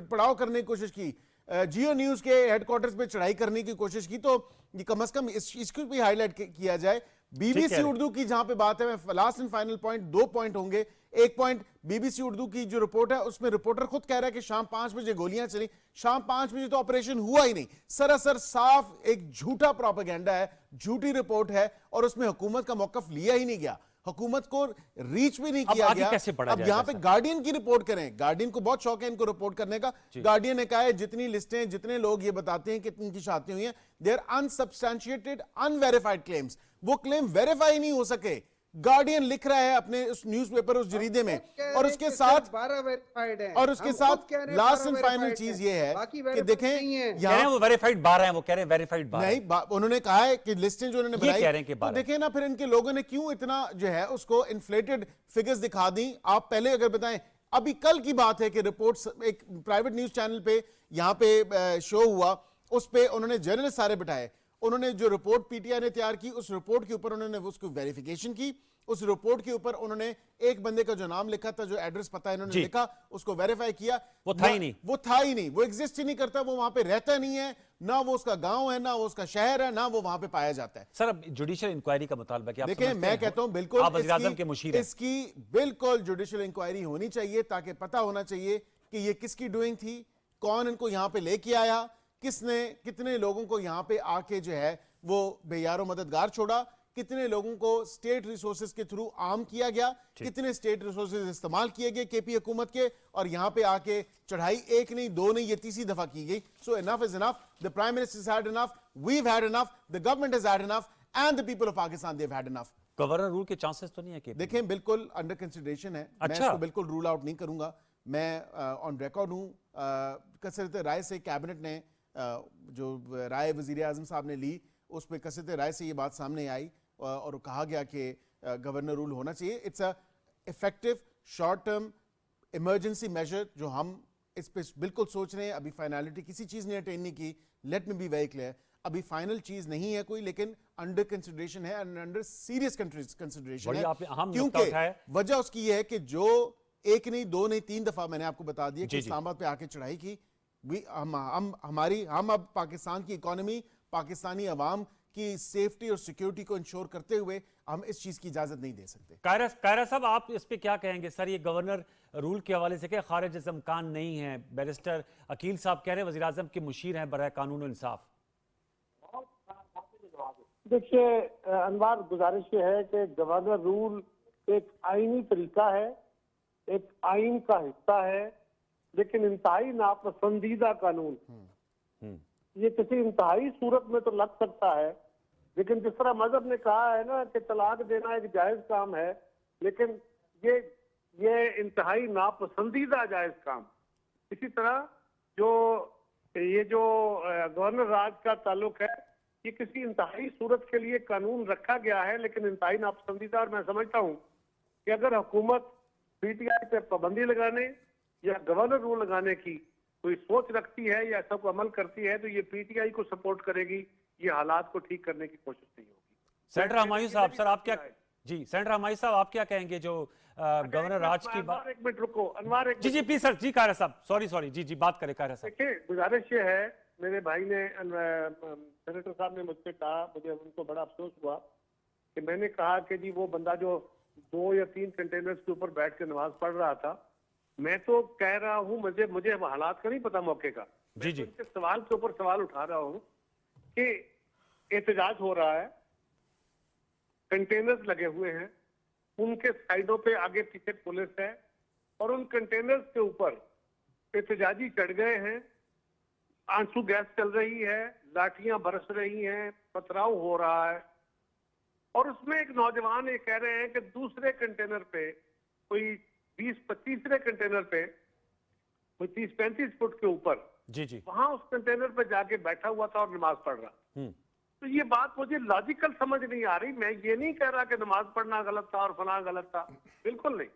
पड़ाव करने की कोशिश की, जियो न्यूज के हेडक्वार्टर्स पे चढ़ाई करने की कोशिश की। तो ये कम से कम इसको भी हाईलाइट किया जाए। बीबीसी उर्दू की जहां पे बात है, मैं last and final point, 2 point होंगे। एक पॉइंट, बीबीसी उर्दू की जो रिपोर्ट है उसमें रिपोर्टर खुद कह रहा है कि शाम 5 बजे गोलियां चली, शाम 5 बजे तो ऑपरेशन हुआ ही नहीं। सरासर साफ एक झूठा प्रोपेगेंडा है, झूठी रिपोर्ट है, और उसमें हुकूमत का मौकफ लिया ही नहीं गया, हुकूमत को रीच भी नहीं किया गया। अब यहाँ पे गार्डियन की रिपोर्ट करें, गार्डियन को बहुत शौक है इनको रिपोर्ट करने का। गार्डियन ने कहा है जितनी लिस्टें, जितने लोग ये बताते हैं कि इनकी शादी हुई है, दे आर अनसब्सटैंशिएटेड अनवेरिफाइड क्लेम्स, वो क्लेम वेरीफाई नहीं हो सके। गार्डियन लिख रहा है अपने उस न्यूज़पेपर, उस जरीदे में, और उसके साथ 12 वेरीफाइड है, और उसके साथ लास्ट एंड फाइनल चीज ये है कि देखें, यहाँ वो वेरीफाइड 12 हैं, वो कह रहे हैं वेरीफाइड 12 नहीं, उन्होंने कहा है कि लिस्टें जो उन्होंने बनाई, कह रहे हैं कि तो देखें ना, फिर इनके लोगों ने क्यों इतना जो है उसको इन्फ्लेटेड फिगर्स दिखा दी। आप पहले अगर बताएं, अभी कल की बात है कि रिपोर्ट्स एक प्राइवेट न्यूज चैनल पे यहाँ पे शो हुआ, उस पे उन्होंने जर्नलिस्ट सारे बिठाए, उन्होंने जो रिपोर्ट पीटीआई ने तैयार की, उस रिपोर्ट के ऊपर उन्होंने उसको वेरिफिकेशन की, उस रिपोर्ट के ऊपर उन्होंने एक बंदे का जो नाम लिखा था, जो एड्रेस पता है इन्होंने लिखा, उसको वेरीफाई किया, वो था ही नहीं, वो एग्जिस्ट ही नहीं करता, वो वहां पे रहता नहीं है, ना वो उसका गांव है, ना वो उसका शहर है, ना वो वहां पे पाया जाता है। सर, अब जुडिशियल इंक्वायरी का मुतालबा क्या? देखिए, मैं कहता हूं बिल्कुल इसकी बिल्कुल जुडिशियल इंक्वायरी होनी चाहिए, ताकि पता होना चाहिए कि ये किसकी डूइंग थी, कौन इनको यहां पे लेके आया, किसने कितने लोगों को यहां पे आके जो है वो बेयारो मददगार छोड़ा, कितने लोगों को स्टेट रिसोर्सेज के थ्रू आर्म किया गया, कितने स्टेट रिसोर्सेज इस्तेमाल किए गए केपी हुकूमत के, और यहां पे आके चढ़ाई एक नहीं, दो नहीं, ये तीसरी दफा की गई। So enough is enough, the prime minister has had enough, we have had enough, the government has had enough, and the people of Pakistan they have had enough. Governor rule के चांसेस तो नहीं है कि? देखें, बिल्कुल अंडर कंसिडरेशन है, मैं इसको बिल्कुल रूल आउट नहीं करूंगा। मैं ऑन रिकॉर्ड हूं, कसरत राय से कैबिनेट ने जो राय वजीर आजम साहब ने ली, उस पर कसरत राय से ये बात सामने आई और कहा गया कि गवर्नर रूल होना चाहिए। It's a effective short term emergency measure, जो हम इस पे बिल्कुल सोच रहे हैं। अभी फाइनलिटी किसी चीज ने अटेन नहीं की, let me be very clear, अभी फाइनल चीज नहीं है कोई, लेकिन अंडर कंसिडरेशन है, अंडर सीरियस कंसिडरेशन है, क्योंकि वजह उसकी है कि जो एक नहीं, दो नहीं, 3 दफा मैंने आपको बता दिया कि इस्लामाबाद पे आके चढ़ाई की, हम अब पाकिस्तान की इकोनॉमी, पाकिस्तानी अवाम की सेफ्टी और सिक्योरिटी को इंश्योर करते हुए हम इस चीज की इजाजत नहीं दे सकते। कायरा साहब, आप इस पे क्या कहेंगे? सर, ये गवर्नर रूल के हवाले से क्या खारिज इम्कान नहीं है? बैरिस्टर अकील साहब कह रहे हैं वज़ीर आज़म के मुशीर हैं बराए कानून और इंसाफ। देखिए अनवार, गुजारिश ये है कि गवर्नर रूल एक आईनी तरीका है, एक आइन का हिस्सा है, लेकिन इंतहाई नापसंदीदा कानून, ये किसी इंतहाई सूरत में तो लग सकता है, लेकिन जिस तरह मजहब ने कहा है ना कि तलाक देना एक जायज काम है, लेकिन ये इंतहाई नापसंदीदा जायज काम। इसी तरह जो गवर्नर राज का ताल्लुक है, ये किसी इंतहाई सूरत के लिए कानून रखा गया है, लेकिन इंतहाई नापसंदीदा। और मैं समझता हूँ कि अगर हुकूमत पीटीआई पे पाबंदी लगाने या गवर्नर रूल लगाने की कोई सोच रखती है या ऐसा को अमल करती है, तो ये पीटीआई को सपोर्ट करेगी, ये हालात को ठीक करने की कोशिश नहीं होगी। सेनेटर हमायूं साहब, सर आप क्या, जी सेनेटर हमायूं साहब आप क्या कहेंगे जो गवर्नर राज की बात? एक मिनट रुको अनवर, जी प्लीज सर, जी कायरा साहब, सॉरी जी बात करें कायरा साहब। देखिए, गुजारिश ये है, मेरे भाई ने सेनेटर साहब ने मुझसे कहा, मुझे उनको बड़ा अफसोस हुआ कि मैंने कहा कि जी वो बंदा जो 2 या 3 कंटेनर्स के ऊपर बैठ के नमाज पढ़ रहा था, मैं तो कह रहा हूँ, मुझे हालात का नहीं पता मौके का, जी जी इनके सवाल के ऊपर सवाल उठा रहा हूँ कि एहतजाज हो रहा है, कंटेनर्स लगे हुए हैं, उनके साइडों पे आगे पीछे पुलिस है, और उन कंटेनर्स के ऊपर एहतजाजी चढ़ गए हैं, आंसू गैस चल रही है, लाठियां बरस रही हैं, पथराव हो रहा है, और उसमें एक नौजवान ये कह रहे हैं कि दूसरे कंटेनर पे कोई 20-25 कंटेनर पे कोई 30-35 फुट के ऊपर, जी वहां उस कंटेनर पे जाके बैठा हुआ था और नमाज पढ़ रहा। तो ये बात मुझे लॉजिकल समझ नहीं आ रही। मैं ये नहीं कह रहा कि नमाज पढ़ना गलत था और फलां गलत था, बिल्कुल नहीं।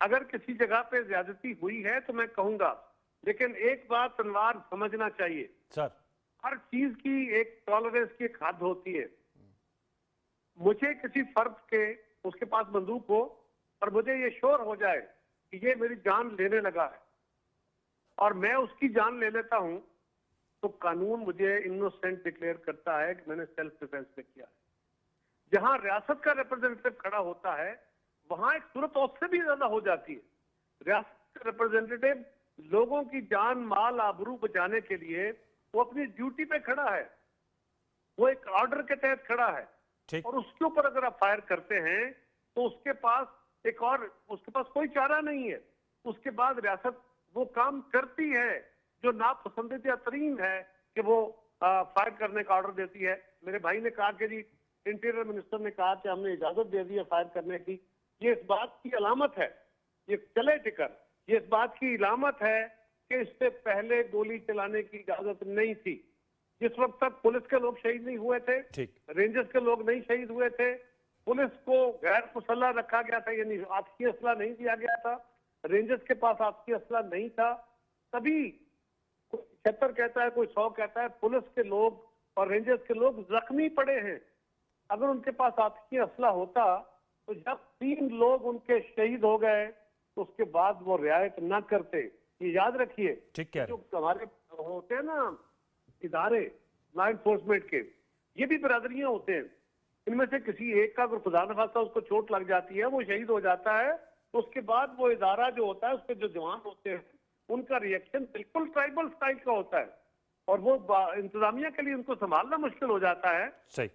अगर किसी जगह पे ज्यादती हुई है तो मैं कहूंगा, लेकिन एक बात अनवार समझना चाहिए सर, हर चीज की एक टॉलरेंस की एक हद होती है। मुझे किसी फर्द के उसके पास बंदूक हो और मुझे ये श्योर हो जाए कि ये मेरी जान लेने लगा है और मैं उसकी जान ले लेता हूं, तो कानून मुझे इनोसेंट डिक्लेयर करता है कि मैंने सेल्फ डिफेंस में किया है। जहां रियासत का रिप्रेजेंटेटिव खड़ा होता है, वहां एक सूरत उससे भी ज्यादा हो जाती है। रियासत का रिप्रेजेंटेटिव लोगों की जान माल आबरू बचाने के लिए वो अपनी ड्यूटी पे खड़ा है, वो एक ऑर्डर के तहत खड़ा है, और उसके ऊपर अगर आप फायर करते हैं तो उसके पास कोई चारा नहीं है। उसके बाद रियासत वो काम करती है जो नापसंदीदा तरीन है कि वो फायर करने का ऑर्डर देती है। मेरे भाई ने कहा कि जी इंटीरियर मिनिस्टर ने कहा कि हमने इजाजत दे दी है फायर करने की। ये इस बात की अलामत है, ये चले टिकर, ये इस बात की अलामत है कि इससे पहले गोली चलाने की इजाजत नहीं थी। जिस वक्त तक पुलिस के लोग शहीद नहीं हुए थे, रेंजर्स के लोग नहीं शहीद हुए थे, पुलिस को गैर मुसल्लह रखा गया था, यानी आतकी असला नहीं दिया गया था, रेंजर्स के पास आतकी असला नहीं था, तभी कोई 76 कहता है, कोई 100 कहता है, पुलिस के लोग और रेंजर्स के लोग जख्मी पड़े हैं। अगर उनके पास आतकी असला होता तो जब 3 लोग उनके शहीद हो गए तो उसके बाद वो रियायत ना करते। ये याद रखिए, जो हमारे होते हैं ना इदारे लॉ एनफोर्समेंट के, ये भी बरादरियां होते हैं। इनमें से किसी एक का अगर खुदा न खास्ता उसको चोट लग जाती है, वो शहीद हो जाता है, तो उसके बाद वो इदारा जो होता है, उसके जो जवान होते हैं, उनका रिएक्शन बिल्कुल ट्राइबल स्टाइल का होता है, और वो इंतजामिया के लिए उनको संभालना मुश्किल हो जाता है।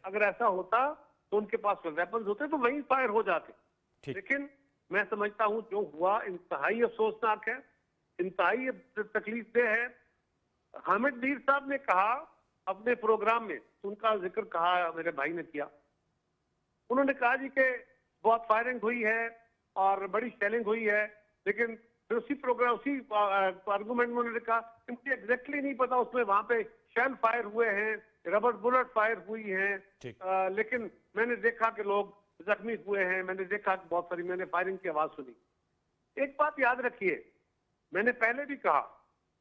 अगर ऐसा होता तो उनके पास वेपन्स होते तो वहीं फायर हो जाते। लेकिन मैं समझता हूं जो हुआ इंतहाई अफसोसनाक है, इंतहाई तकलीफदेह है। हामिद मीर साहब ने कहा अपने प्रोग्राम में, उनका जिक्र कहा मेरे भाई ने किया, उन्होंने कहा जी कि बहुत फायरिंग हुई है और बड़ी शेलिंग हुई है, लेकिन फिर उसी प्रोग्राम उसी आर्गूमेंट में उन्होंने कहा कि मुझे एग्जैक्टली नहीं पता उसमें वहां पे शेल फायर हुए हैं, रबर बुलेट फायर हुई हैं, लेकिन मैंने देखा कि लोग जख्मी हुए हैं, मैंने देखा कि बहुत सारी, मैंने फायरिंग की आवाज सुनी। एक बात याद रखिए, मैंने पहले भी कहा,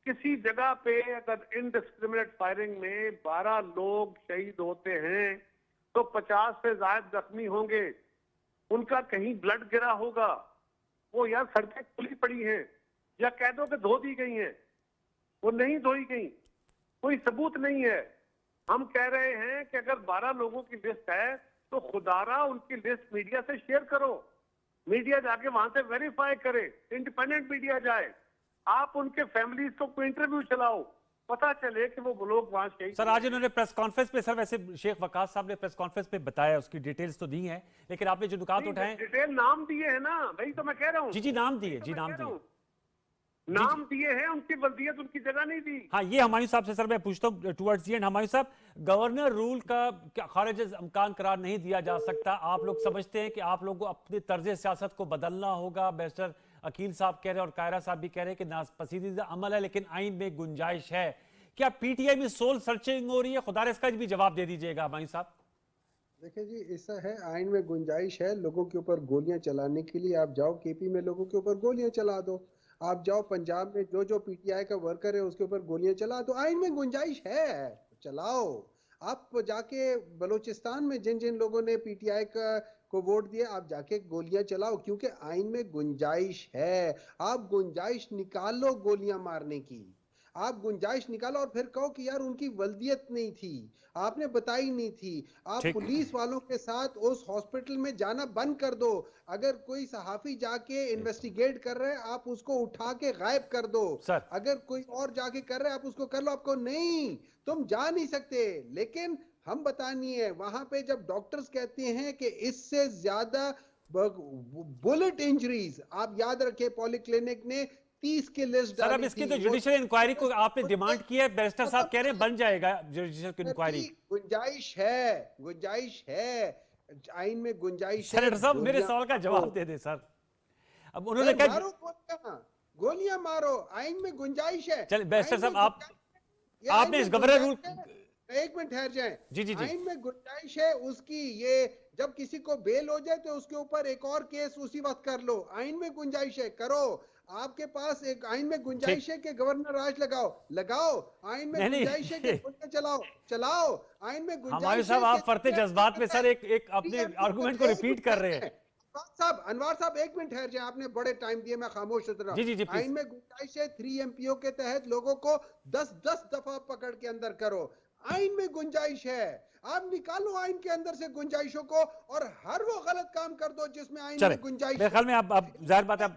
किसी जगह पे अगर इनडिस्क्रिमिनेट फायरिंग में 12 लोग शहीद होते हैं तो 50 से ज्यादा जख्मी होंगे, उनका कहीं ब्लड गिरा होगा, वो यार सड़कें खुली पड़ी हैं या कह दो कि धो दी गई हैं, वो नहीं धोई गई, कोई सबूत नहीं है। हम कह रहे हैं कि अगर 12 लोगों की लिस्ट है तो खुदारा उनकी लिस्ट मीडिया से शेयर करो, मीडिया जाके वहां से वेरीफाई करे, इंडिपेंडेंट मीडिया जाए, आप उनके फैमिलीज को कोई इंटरव्यू चलाओ, पता चले कि वो लोग वहां शहीद। सर आज इन्होंने प्रेस कॉन्फ्रेंस पे, सर वैसे शेख वकास साहब ने प्रेस कॉन्फ्रेंस पे बताया, उसकी डिटेल्स तो दी हैं, लेकिन आपने जो नुकात उठाए, डिटेल नाम दिए है ना भाई, तो मैं कह रहा हूँ जी नाम दिए, जी नाम दिए, नाम दिए हैं, उनकी वल्दियत उनकी जगह नहीं दी। हाँ, ये हमायूं साहब से सर मैं पूछता हूँ टुवर्ड्स दी एंड। हमायूं साहब, गवर्नर रूल का क्या खारिज इम्कान करार नहीं दिया जा सकता? आप लोग समझते हैं कि आप लोगों को अपने तर्ज सियासत को बदलना होगा? बैरिस्टर अकील साहब कह रहे हैं और कायरा साहब भी कह रहे हैं कि नापसंदीदा अमल है लेकिन आइन में गुंजाइश है। क्या पीटीआई में सोल सर्चिंग हो रही है? खुदा इसका भी जवाब दे दीजिएगा हमायूं साहब। देखिए जी, ऐसा है, आइन में गुंजाइश है लोगों के ऊपर गोलियां चलाने के लिए। आप जाओ केपी में लोगों के ऊपर गोलियां चला दो, आप जाओ पंजाब में जो जो पीटीआई का वर्कर है उसके ऊपर गोलियां चला दो। आइन में गुंजाइश है, चलाओ। आप जाके बलूचिस्तान में जिन जिन लोगों ने पीटीआई को वोट दिया, आप जाके गोलियां चलाओ, क्योंकि आइन में गुंजाइश है। आप गुंजाइश निकालो गोलियां मारने की, आप गुंजाइश निकालो और फिर कहो कि यार उनकी वल्दियत नहीं थी, आपने बताई नहीं थी। आप ठीक। पुलिस वालों के साथ उस हॉस्पिटल में जाना बंद कर दो। अगर कोई सहाफी जाके इन्वेस्टिगेट कर रहे हैं, आप उसको उठा के गायब कर दो। सर। अगर कोई और जाके कर रहे हैं, आप उसको कर लो। आपको नहीं, तुम जा नहीं सकते। लेकिन हम बतानी है, वहां पे जब डॉक्टर्स कहते हैं कि इससे ज्यादा बुलेट इंजरीज, आप याद रखें पॉलीक्लिनिक ने 30 की लिस्ट सर, अब डाली इसकी थी। तो जुडिशियल इंक्वायरी को आपने डिमांड की है, बैरिस्टर साहब कह रहे हैं बन जाएगा जुडिशियल इंक्वायरी। गुंजाइश है, गुंजाइश है, आइन में गुंजाइश है। सेनेटर साहब, मेरे गोलियां सवाल का मारो। जवाब दे दे सर। अब उन्होंने सर, कहा मारो गोलियां, गोलियां मारो, आइन में गुंजाइश है। चलिए बैरिस्टर आइन साहब, में आप गुंजाइश- ये आइन आपने में इस गवर्नर रूल गुंजाइश है। एक मिनट ठहर जाए। जी जी जी आइन में गुंजाइश है उसकी, ये जब किसी को बेल हो जाए तो उसके ऊपर एक और केस उसी वक्त कर लो। आइन में गुंजाइश है, करो। आपके पास एक आइन में गुंजाइश है कि गवर्नर राज लगाओ, लगाओ। आइन में नहीं, नहीं। गुंजाइश है कि गोलियां चलाओ, चलाओ। आइन में गुंजाइश हमारे साहब, है आप कि- फरते जज्बात में सर एक अपने आर्गुमेंट को रिपीट कर रहे हैं। अनवार साहब एक मिनट ठहर जाए, आपने बड़े टाइम दिए, मैं खामोश रहा। जी, जी, जी, please। आइन में गुंजाइश है 3 एमपीओ के तहत लोगों को 10-10 दफा पकड़ के अंदर करो। आइन में गुंजाइश है, आप निकालो आइन के अंदर से गुंजाइशों को और हर वो गलत काम कर दो जिसमें आइन चले, में गुंजाइश मेरे ख्याल में अब जाहिर बात है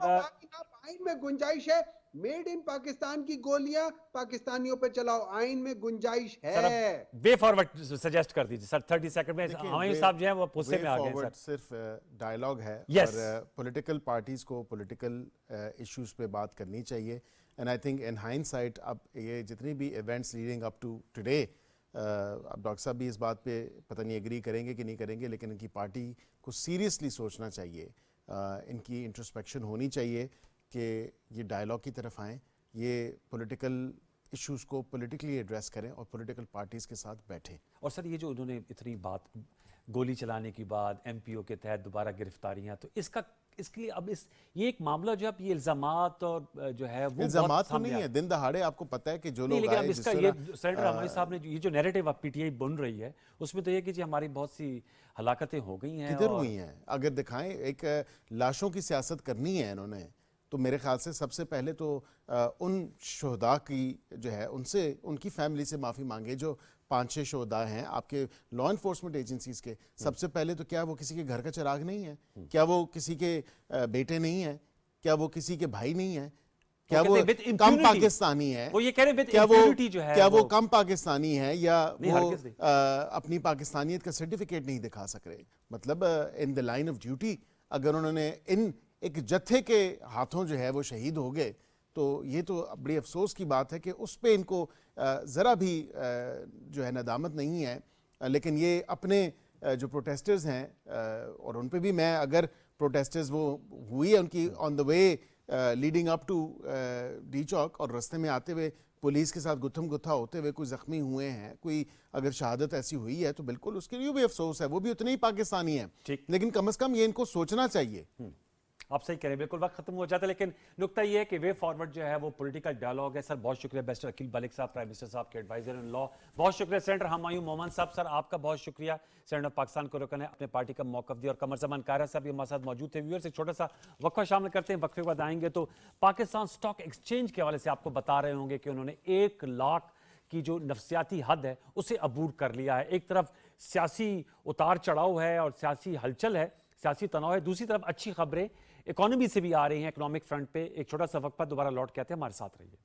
आइन में गुंजाइश है। मेड इन पाकिस्तान की गोलियां पाकिस्तानियों पे चलाओ, आइन में गुंजाइश है। वे फॉरवर्ड सजेस्ट कर दीजिए सर, 30 सेकंड में। देखिए, हमारे वे- साहब जो है वो गुस्से वे में आ गए फॉरवर्ड सर। सिर्फ डायलॉग है Yes। और पॉलिटिकल पार्टीज को पॉलिटिकल इश्यूज पे बात करनी चाहिए। And I think in hindsight अब ये जितनी भी events leading up to today, अब डॉक्टर साहब भी इस बात पे पता नहीं एग्री करेंगे कि नहीं करेंगे, लेकिन इनकी पार्टी को सीरियसली सोचना चाहिए, इनकी इंट्रोस्पेक्शन होनी चाहिए कि ये डायलॉग की तरफ आएँ, ये पॉलिटिकल इश्यूज को पॉलिटिकली एड्रेस करें और पॉलिटिकल पार्टीज़ के साथ बैठें। और सर, ये जो उन्होंने इतनी बात गोली चलाने की बाद एमपीओ के तहत दोबारा गिरफ्तारियां, तो इसके लिए अब ये एक मामला जो है, ये इल्जामात और जो है वो इल्जामात तो सामने नहीं आ- है, दिन दहाड़े आपको पता है कि जो नहीं, लोग लेकिन अब आए इसका जिस ये तरह सेनेटर हमारे साहब ने ये जो नैरेटिव अब पीटीआई बन रही है, उसमें तो ये कि जी हमारी बहुत सी हलाकतें हो गई हैं। किधर और- हुई हैं, अगर दिखाएं एक लाशों की सियासत करनी है इन्होंने, तो मेरे ख्याल से सबसे पहले तो उन शोहदा की जो है उनसे, उनकी फैमिली से माफ़ी मांगे जो 5-6 शोहदा हैं आपके लॉ इन्फोर्समेंट एजेंसीज के। सबसे पहले तो क्या वो किसी के घर का चिराग नहीं है? क्या वो किसी के बेटे नहीं है? क्या वो किसी के भाई नहीं है? क्या वो कहते हैं with कम impunity। पाकिस्तानी है? वो ये कह रहे हैं with क्या वो impunity जो है क्या वो वो- कम पाकिस्तानी है या नहीं, वो हरगिज़ नहीं। अपनी पाकिस्तानियत का सर्टिफिकेट नहीं दिखा सक रहे? मतलब in the line of duty अगर उन्होंने इन एक जत्थे के हाथों जो है वो शहीद हो गए, तो ये तो बड़ी अफसोस की बात है कि उस पे इनको ज़रा भी जो है नदामत नहीं है। लेकिन ये अपने जो प्रोटेस्टर्स हैं और उन पे भी मैं, अगर प्रोटेस्टर्स वो हुई है उनकी on the way leading up to D Chowk और रास्ते में आते हुए पुलिस के साथ गुत्थम गुत्था होते हुए कोई ज़ख्मी हुए हैं, कोई अगर शहादत ऐसी हुई है तो बिल्कुल उसके लिए भी अफसोस है, वो भी उतने ही पाकिस्तानी हैं। ठीक। लेकिन कम से कम ये इनको सोचना चाहिए। आप सही कह रहे हैं, बिल्कुल वक्त खत्म हो जाता है, लेकिन नुकता ये है कि वे फॉरवर्ड जो है वो पॉलिटिकल डायलॉग है। सर बहुत शुक्रिया बैरिस्टर अकील मलिक साहब, प्राइम मिनिस्टर साहब के एडवाइजर इन लॉ। बहुत शुक्रिया सेनेटर हमायूं मोहम्मद साहब, सर आपका बहुत शुक्रिया। सेनेटर पाकिस्तान को रुकन है, अपने पार्टी का मौकफ दिया। और कमर जमान कायरा साहब भी हमारे साथ मौजूद थे। व्यूअर्स, एक छोटा सा वक्फा शामिल करते हैं, वक्फे के बाद आएंगे तो पाकिस्तान स्टॉक एक्सचेंज के हवाले से आपको बता रहे होंगे कि उन्होंने 1 लाख की जो नफसियाती हद है उसे अबूर कर लिया है। एक तरफ सियासी उतार चढ़ाव है और सियासी हलचल है, सियासी तनाव है, दूसरी तरफ अच्छी खबरें इकोनॉमी से भी आ रही हैं, इकोनॉमिक फ्रंट पे। एक छोटा सा वक्फा, दोबारा लौट के आते हैं, हमारे साथ रहिए।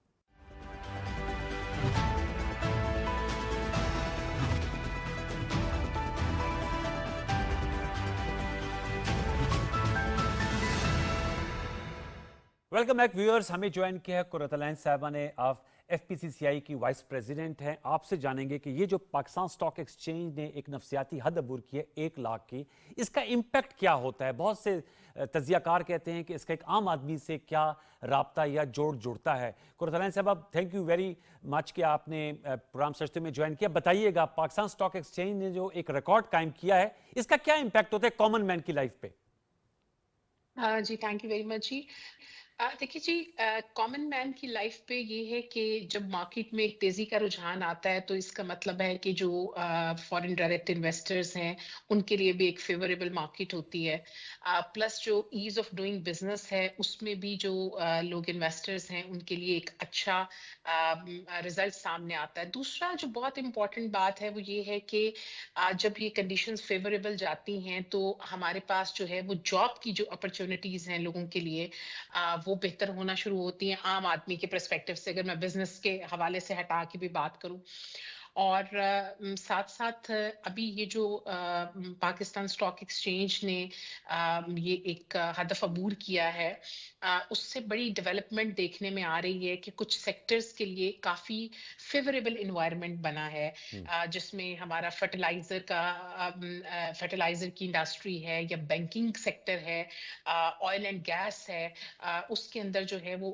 Welcome back viewers. हमें ज्वाइन किया है कुरतलैन साहबा ने, आप एफपीसीसीआई की वाइस प्रेसिडेंट हैं। आपसे जानेंगे कि ये जो पाकिस्तान स्टॉक एक्सचेंज ने एक नफसियाती हद अबूर की है 1 लाख की, इसका इम्पैक्ट क्या होता है? बहुत से तजियाकार कहते हैं कि इसका एक आम आदमी से क्या राब्ता या जोड़ जुड़ता है। कुरतलैन साहबा, थैंक यू वेरी मच कि आपने प्रोग्राम सचते में ज्वाइन किया। बताइएगा, पाकिस्तान स्टॉक एक्सचेंज ने जो एक रिकॉर्ड कायम किया है, इसका क्या इम्पैक्ट होता है कॉमन मैन की लाइफ पे? जी थैंक यू वेरी मच जी। देखिए जी, कॉमन मैन की लाइफ पे ये है कि जब मार्केट में एक तेजी का रुझान आता है तो इसका मतलब है कि जो फॉरेन डायरेक्ट इन्वेस्टर्स हैं उनके लिए भी एक फेवरेबल मार्केट होती है। प्लस जो ईज ऑफ डूइंग बिजनेस है उसमें भी जो लोग इन्वेस्टर्स हैं उनके लिए एक अच्छा रिजल्ट सामने आता है। दूसरा जो बहुत इंपॉर्टेंट बात है वो ये है कि जब ये कंडीशंस फेवरेबल जाती हैं तो हमारे पास जो है वो जॉब की जो अपॉर्चुनिटीज हैं लोगों के लिए वो बेहतर होना शुरू होती हैं आम आदमी के पर्सपेक्टिव से, अगर मैं बिजनेस के हवाले से हटा के भी बात करूं। और साथ साथ अभी ये जो पाकिस्तान स्टॉक एक्सचेंज ने ये एक हदफ अबूर किया है, उससे बड़ी डेवलपमेंट देखने में आ रही है कि कुछ सेक्टर्स के लिए काफ़ी फेवरेबल इन्वायरमेंट बना है, जिसमें हमारा फर्टिलाइजर की इंडस्ट्री है या बैंकिंग सेक्टर है, ऑयल एंड गैस है, उसके अंदर जो है वो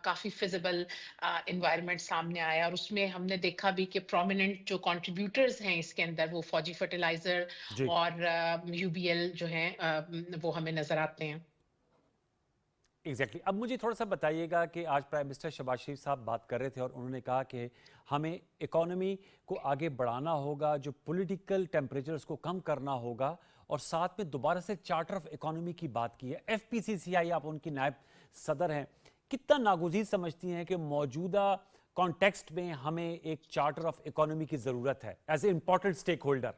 काफ़ी फिजिबल इन्वायरमेंट सामने आया। और उसमें हमने देखा भी कि प्रोमिनेंट जो कंट्रीब्यूटर्स हैं इसके अंदर वो फौजी फर्टिलाइजर जी और यूबीएल जो हैं वो हमें नजर आते हैं। एग्जैक्टली अब मुझे थोड़ा सा बताइएगा कि आज प्राइम मिनिस्टर शहबाज शरीफ साहब बात कर रहे थे और उन्होंने कहा कि हमें इकोनॉमी को आगे बढ़ाना होगा, जो पॉलिटिकल टेम्परेचर्स को कम करना होगा, और साथ में दोबारा से चार्टर ऑफ इकोनॉमी की बात की है। एफपीसीसीआई, आप उनकी नायब सदर हैं, कितना नागुज़ीर समझती हैं कि मौजूदा कॉन्टेक्स्ट में हमें एक चार्टर ऑफ इकोनॉमी की ज़रूरत है as a important stakeholder?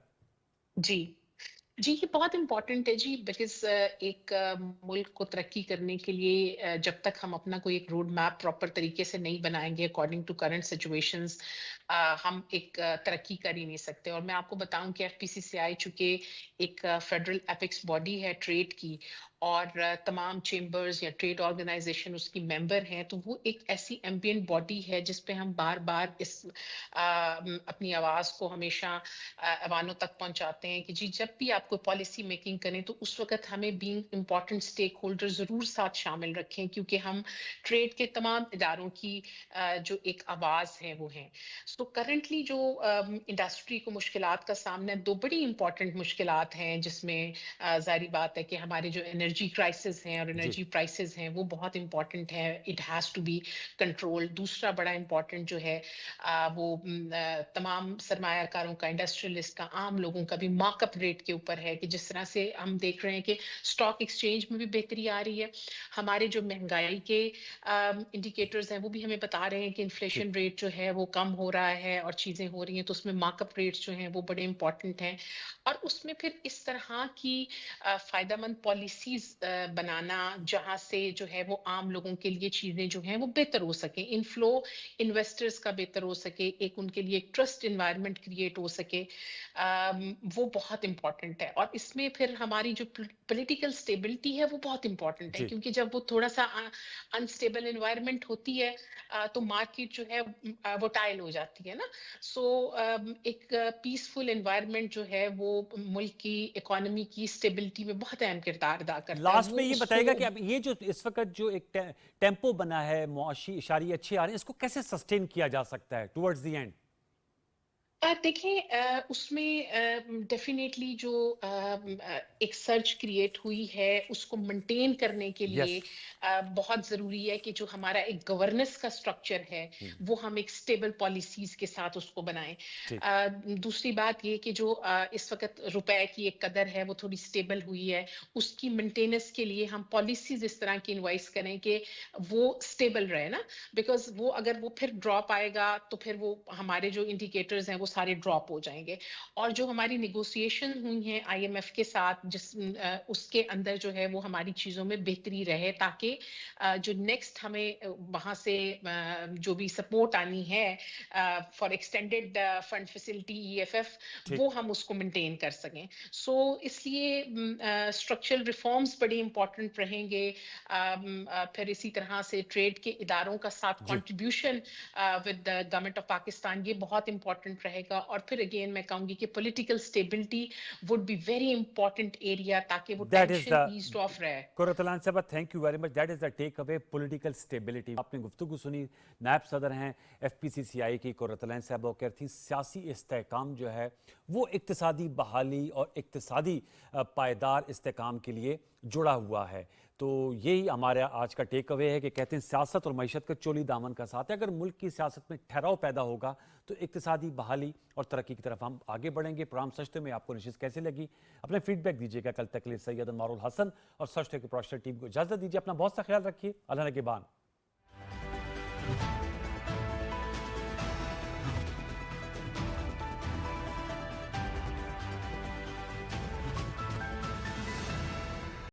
जी जी, ये बहुत इम्पोर्टेंट है जी, बिकॉज एक मुल्क को तरक्की करने के लिए जब तक हम अपना कोई एक रोड मैप प्रॉपर तरीके से नहीं बनाएंगे अकॉर्डिंग टू करंट सिचुएशंस, हम एक तरक्की कर ही नहीं सकते। और मैं आपको बताऊं कि एफपीसीसीआई चूंकि एक फेडरल एपिक्स बॉडी है ट्रेड की, और तमाम चेंबर्स या ट्रेड ऑर्गेनाइजेशन उसकी मेंबर हैं, तो वो एक ऐसी एम्बिएंट बॉडी है जिस पे हम बार बार इस अपनी आवाज़ को हमेशा अवानों तक पहुंचाते हैं कि जी जब भी आप कोई पॉलिसी मेकिंग करें तो उस वक्त हमें बीइंग इम्पॉर्टेंट स्टेक होल्डर ज़रूर साथ शामिल रखें, क्योंकि हम ट्रेड के तमाम इदारों की जो एक आवाज़ है वो है। सो करंटली जो इंडस्ट्री को मुश्किलात का सामना, दो बड़ी इंपॉर्टेंट मुश्किलात हैं जिसमें जाहिर बात है कि हमारे जो एनर्जी क्राइसिस हैं और एनर्जी प्राइसेस हैं वो बहुत इंपॉर्टेंट है, it has to be controlled. दूसरा बड़ा इंपॉर्टेंट जो है वो तमाम सरमायाकारों का, इंडस्ट्रियलिस्ट का, आम लोगों का भी मार्कअप रेट के ऊपर है कि जिस तरह से हम देख रहे हैं कि स्टॉक एक्सचेंज में भी बेहतरी आ रही है, हमारे जो महंगाई के इंडिकेटर्स हैं वो भी हमें बता रहे हैं कि इन्फ्लेशन रेट जो है वो कम हो रहा है और चीज़ें हो रही हैं, तो उसमें मार्कअप रेट्स जो हैं वो बड़े इंपॉर्टेंट हैं। और उसमें फिर इस तरह की फ़ायदेमंद पॉलिसीज़ बनाना जहाँ से जो है वो आम लोगों के लिए चीज़ें जो हैं वो बेहतर हो सकें, इनफ्लो इन्वेस्टर्स का बेहतर हो सके, एक उनके लिए एक ट्रस्ट इन्वायरमेंट क्रिएट हो सके, वो बहुत इंपॉर्टेंट है। और इसमें फिर हमारी जो पॉलिटिकल स्टेबिलिटी है वो बहुत इंपॉर्टेंट है, क्योंकि जब वो थोड़ा सा अनस्टेबल इन्वायरमेंट होती है तो मार्केट जो है वोटाइल हो जाती है ना। सो एक पीसफुल इन्वायरमेंट जो है वो मुल्क की इकोनॉमी की स्टेबिलिटी में बहुत अहम किरदार अदा करता है। लास्ट में वो ये उसको बताएगा कि अब ये जो इस वक्त जो एक टेम्पो बना है, मुआशी इशारे अच्छे आ रहे हैं, इसको कैसे सस्टेन किया जा सकता है टुवर्ड्स द एंड? देखिए उसमें डेफिनेटली जो एक सर्च क्रिएट हुई है उसको मेंटेन करने के लिए यस बहुत ज़रूरी है कि जो हमारा एक गवर्नेंस का स्ट्रक्चर है वो हम एक स्टेबल पॉलिसीज के साथ उसको बनाएं। दूसरी बात ये कि जो इस वक्त रुपए की एक कदर है वो थोड़ी स्टेबल हुई है, उसकी मेंटेनेंस के लिए हम पॉलिसीज इस तरह की इन्वाइस करें कि वो स्टेबल रहे ना, बिकॉज वो अगर वो फिर ड्रॉप आएगा तो फिर वो हमारे जो इंडिकेटर्स हैं वो सारे ड्रॉप हो जाएंगे। और जो हमारी नेगोशिएशन हुई हैं IMF के साथ, उसके अंदर जो है वो हमारी चीज़ों में बेहतरी रहे, ताकि जो नेक्स्ट हमें वहाँ से जो भी सपोर्ट आनी है for extended fund facility EFF, वो हम उसको मेंटेन कर सकें। सो इसलिए स्ट्रक्चरल रिफॉर्म्स बड़े इंपॉर्टेंट रहेंगे। फिर इसी तरह से ट्रेड के इदारों का साथ contribution with the government of Pakistan, ये बहुत इंपॉर्टेंट रहेगा। और फिर अगेन मैं कहूंगी कि political stability would be very important area, ताकि वो टेंशन ईज्ड ऑफ रहे। कुर्रतुल साहब, thank you very much. That is the takeaway, political stability. आपने गुफ्तगू सुनी, नायब सदर हैं FPCCI की कुर्रतुल साहब, वो कहती थी सियासी इस्तेहकाम जो है वो इक्तिसादी बहाली और इक्तिसादी पायदार इस्तेहकाम के लिए जुड़ा हुआ है। तो यही हमारा आज का टेक अवे है कि कहते हैं सियासत और मईशत का चोली दामन का साथ है। अगर मुल्क की सियासत में ठहराव पैदा होगा तो इक्तिसादी बहाली और तरक्की की तरफ हम आगे बढ़ेंगे। प्रोग्राम सचते में आपको नशिस्त कैसी लगी, अपने फीडबैक दीजिएगा। कल तक के लिए सैयद अनवारुल हसन और सचते की प्रोडक्शन टीम को इजाज़त दीजिए। अपना बहुत सा ख्याल रखिए। अल्लाह ने के बान।